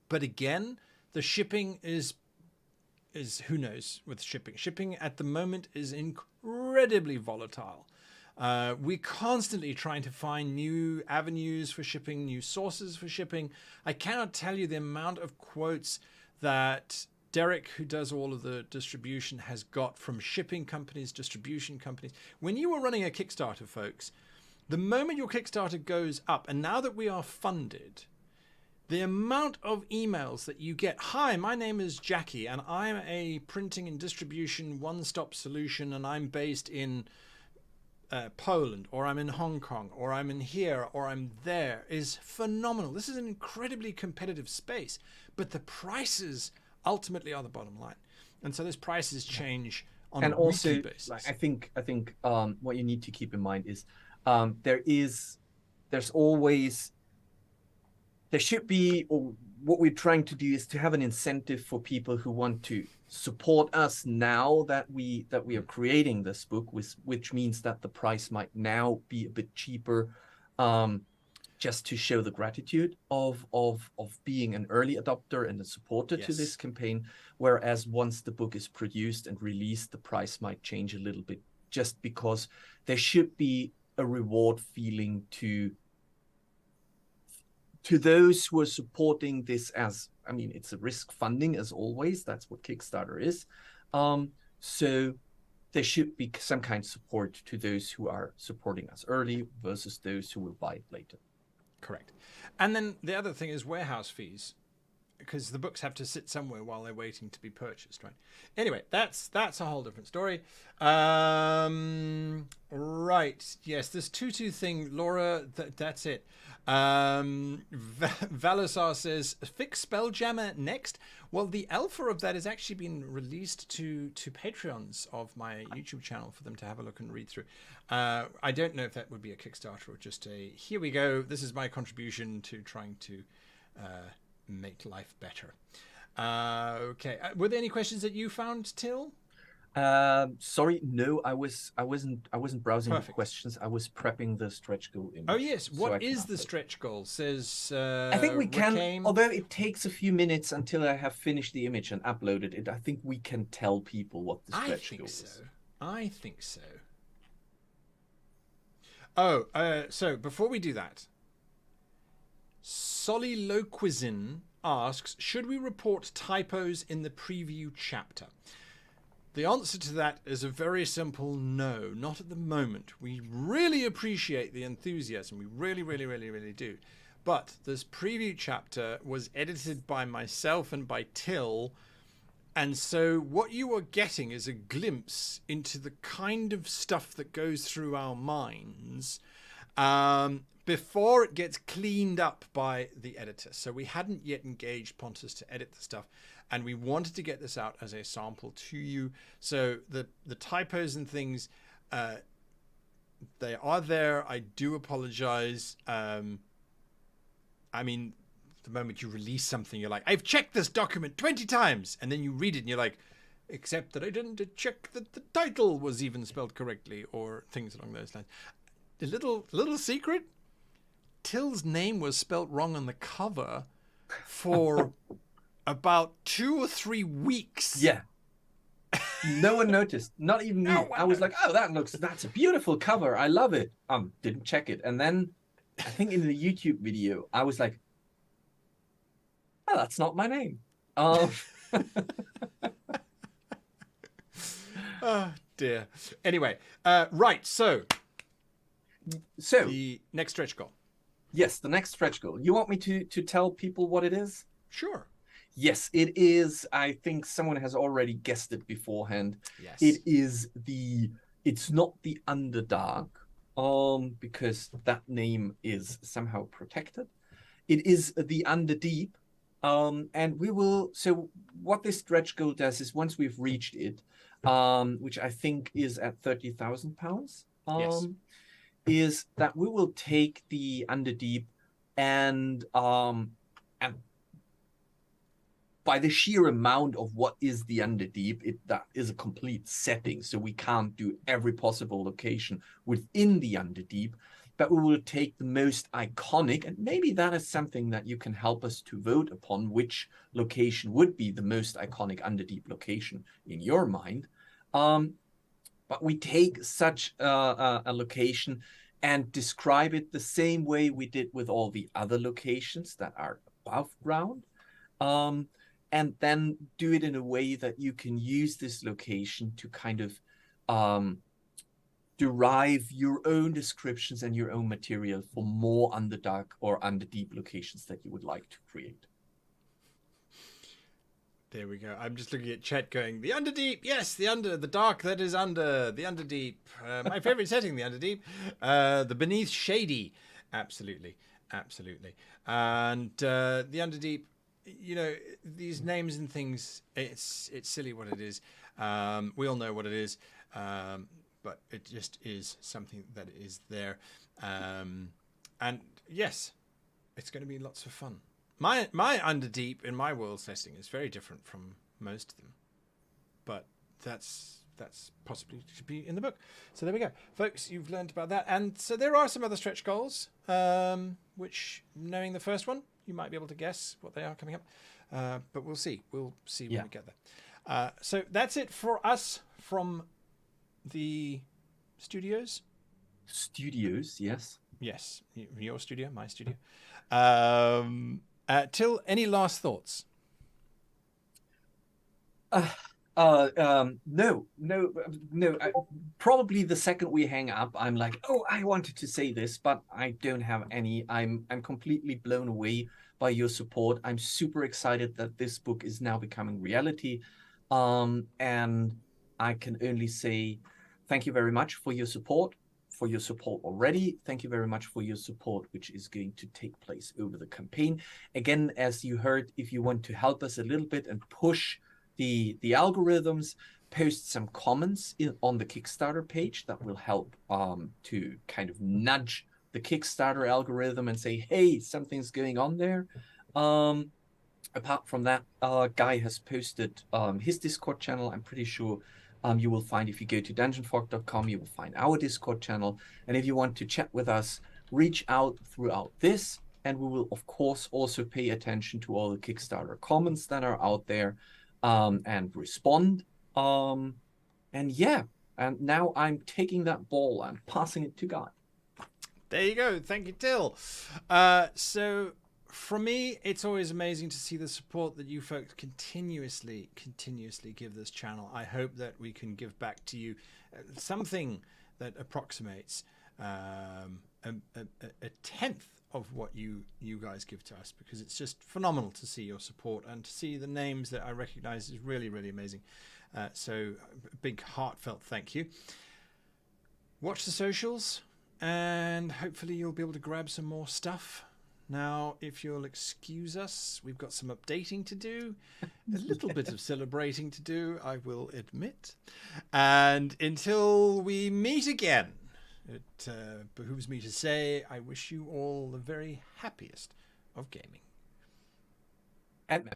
but again, the shipping is who knows with shipping. Shipping at the moment is incredibly volatile. We're constantly trying to find new avenues for shipping, new sources for shipping. I cannot tell you the amount of quotes that Derek, who does all of the distribution, has got from shipping companies, distribution companies. When you are running a Kickstarter, folks, the moment your Kickstarter goes up, and now that we are funded, the amount of emails that you get, hi, my name is Jackie, and I'm a printing and distribution one-stop solution, and I'm based in Poland, or I'm in Hong Kong, or I'm in here, or I'm there, is phenomenal. This is an incredibly competitive space, but the prices ultimately are the bottom line. And so those prices change on a weekly basis. I think what you need to keep in mind is there should be, or what we're trying to do is to have an incentive for people who want to support us now that we are creating this book, which means that the price might now be a bit cheaper, just to show the gratitude of being an early adopter and a supporter to this campaign. Whereas once the book is produced and released, the price might change a little bit, just because there should be a reward feeling to those who are supporting this. As I mean, it's a risk funding, as always. That's what Kickstarter is. So there should be some kind of support to those who are supporting us early versus those who will buy it later. Correct. And then the other thing is warehouse fees, because the books have to sit somewhere while they're waiting to be purchased, right? Anyway, that's a whole different story. Right. Yes, this tutu thing, Laura, that's it. Valasar says, fix Spelljammer next. Well, the alpha of that has actually been released to Patreons of my YouTube channel for them to have a look and read through. I don't know if that would be a Kickstarter or just a, here we go, this is my contribution to trying to make life better. Okay. Were there any questions that you found, Till? Sorry, no, I wasn't browsing the questions. I was prepping the stretch goal image. Oh yes, what is the stretch goal? Says I think we can, although it takes a few minutes until I have finished the image and uploaded it, I think we can tell people what the stretch goal is. I think so. Oh, so before we do that, Soliloquizin asks, should we report typos in the preview chapter? The answer to that is a very simple no, not at the moment. We really appreciate the enthusiasm. We really, really, really, really do. But this preview chapter was edited by myself and by Till. And so what you are getting is a glimpse into the kind of stuff that goes through our minds before it gets cleaned up by the editor. So we hadn't yet engaged Pontus to edit the stuff, and we wanted to get this out as a sample to you. So the typos and things, they are there. I do apologize. I mean, the moment you release something, you're like, I've checked this document 20 times. And then you read it and you're like, except that I didn't check that the title was even spelled correctly, or things along those lines. A little secret, Till's name was spelt wrong on the cover for about 2 or 3 weeks. Yeah. No one noticed. Not even me. I was like, oh, that's a beautiful cover. I love it. Didn't check it. And then I think in the YouTube video, I was like, oh, that's not my name. Oh dear. Anyway, right. So the next stretch goal. Yes, the next stretch goal. You want me to tell people what it is? Sure. Yes, it is. I think someone has already guessed it beforehand. Yes. It's not the Underdark, because that name is somehow protected. It is the Underdeep. And we will, so what this stretch goal does is, once we've reached it, which I think is at £30,000, yes, is that we will take the Underdeep and by the sheer amount of what is the Underdeep, that is a complete setting. So we can't do every possible location within the Underdeep, but we will take the most iconic, and maybe that is something that you can help us to vote upon, which location would be the most iconic Underdeep location in your mind. But we take such a location and describe it the same way we did with all the other locations that are above ground. And then do it in a way that you can use this location to kind of derive your own descriptions and your own material for more Underdark or Underdeep locations that you would like to create. There we go. I'm just looking at chat going, the Underdeep, yes, the dark that is under, the Underdeep. My favorite setting, the Underdeep. The Beneath Shady. Absolutely. Absolutely. And the Underdeep, you know, these names and things, it's silly what it is. We all know what it is. But it just is something that is there. And yes, it's going to be lots of fun. My Underdeep in my world setting is very different from most of them. But that's that's possibly should be in the book. So there we go, folks. You've learned about that, and so there are some other stretch goals, which, knowing the first one, you might be able to guess what they are coming up. But we'll see. We'll see when we get there. So that's it for us from the studios. Studios, yes. Yes, your studio, my studio. Till, any last thoughts? No. Probably the second we hang up, I'm like, oh, I wanted to say this, but I don't have any. I'm completely blown away by your support. I'm super excited that this book is now becoming reality. And I can only say thank you very much for your support. Already. Thank you very much for your support, which is going to take place over the campaign. Again, as you heard, if you want to help us a little bit and push the algorithms, post some comments on the Kickstarter page. That will help to kind of nudge the Kickstarter algorithm and say, hey, something's going on there. Apart from that, Guy has posted his Discord channel. I'm pretty sure you will find, if you go to dungeonfork.com, you will find our Discord channel. And if you want to chat with us, reach out throughout this. And we will, of course, also pay attention to all the Kickstarter comments that are out there and respond. And now I'm taking that ball and passing it to Guy. There you go. Thank you, Till. So from me, it's always amazing to see the support that you folks continuously give this channel. I hope that we can give back to you something that approximates a tenth of what you guys give to us, because it's just phenomenal to see your support and to see the names that I recognize is really, really amazing. So a big heartfelt thank you. Watch the socials, and hopefully you'll be able to grab some more stuff. Now, if you'll excuse us, we've got some updating to do, a little bit of celebrating to do, I will admit. And until we meet again, it behooves me to say I wish you all the very happiest of gaming. And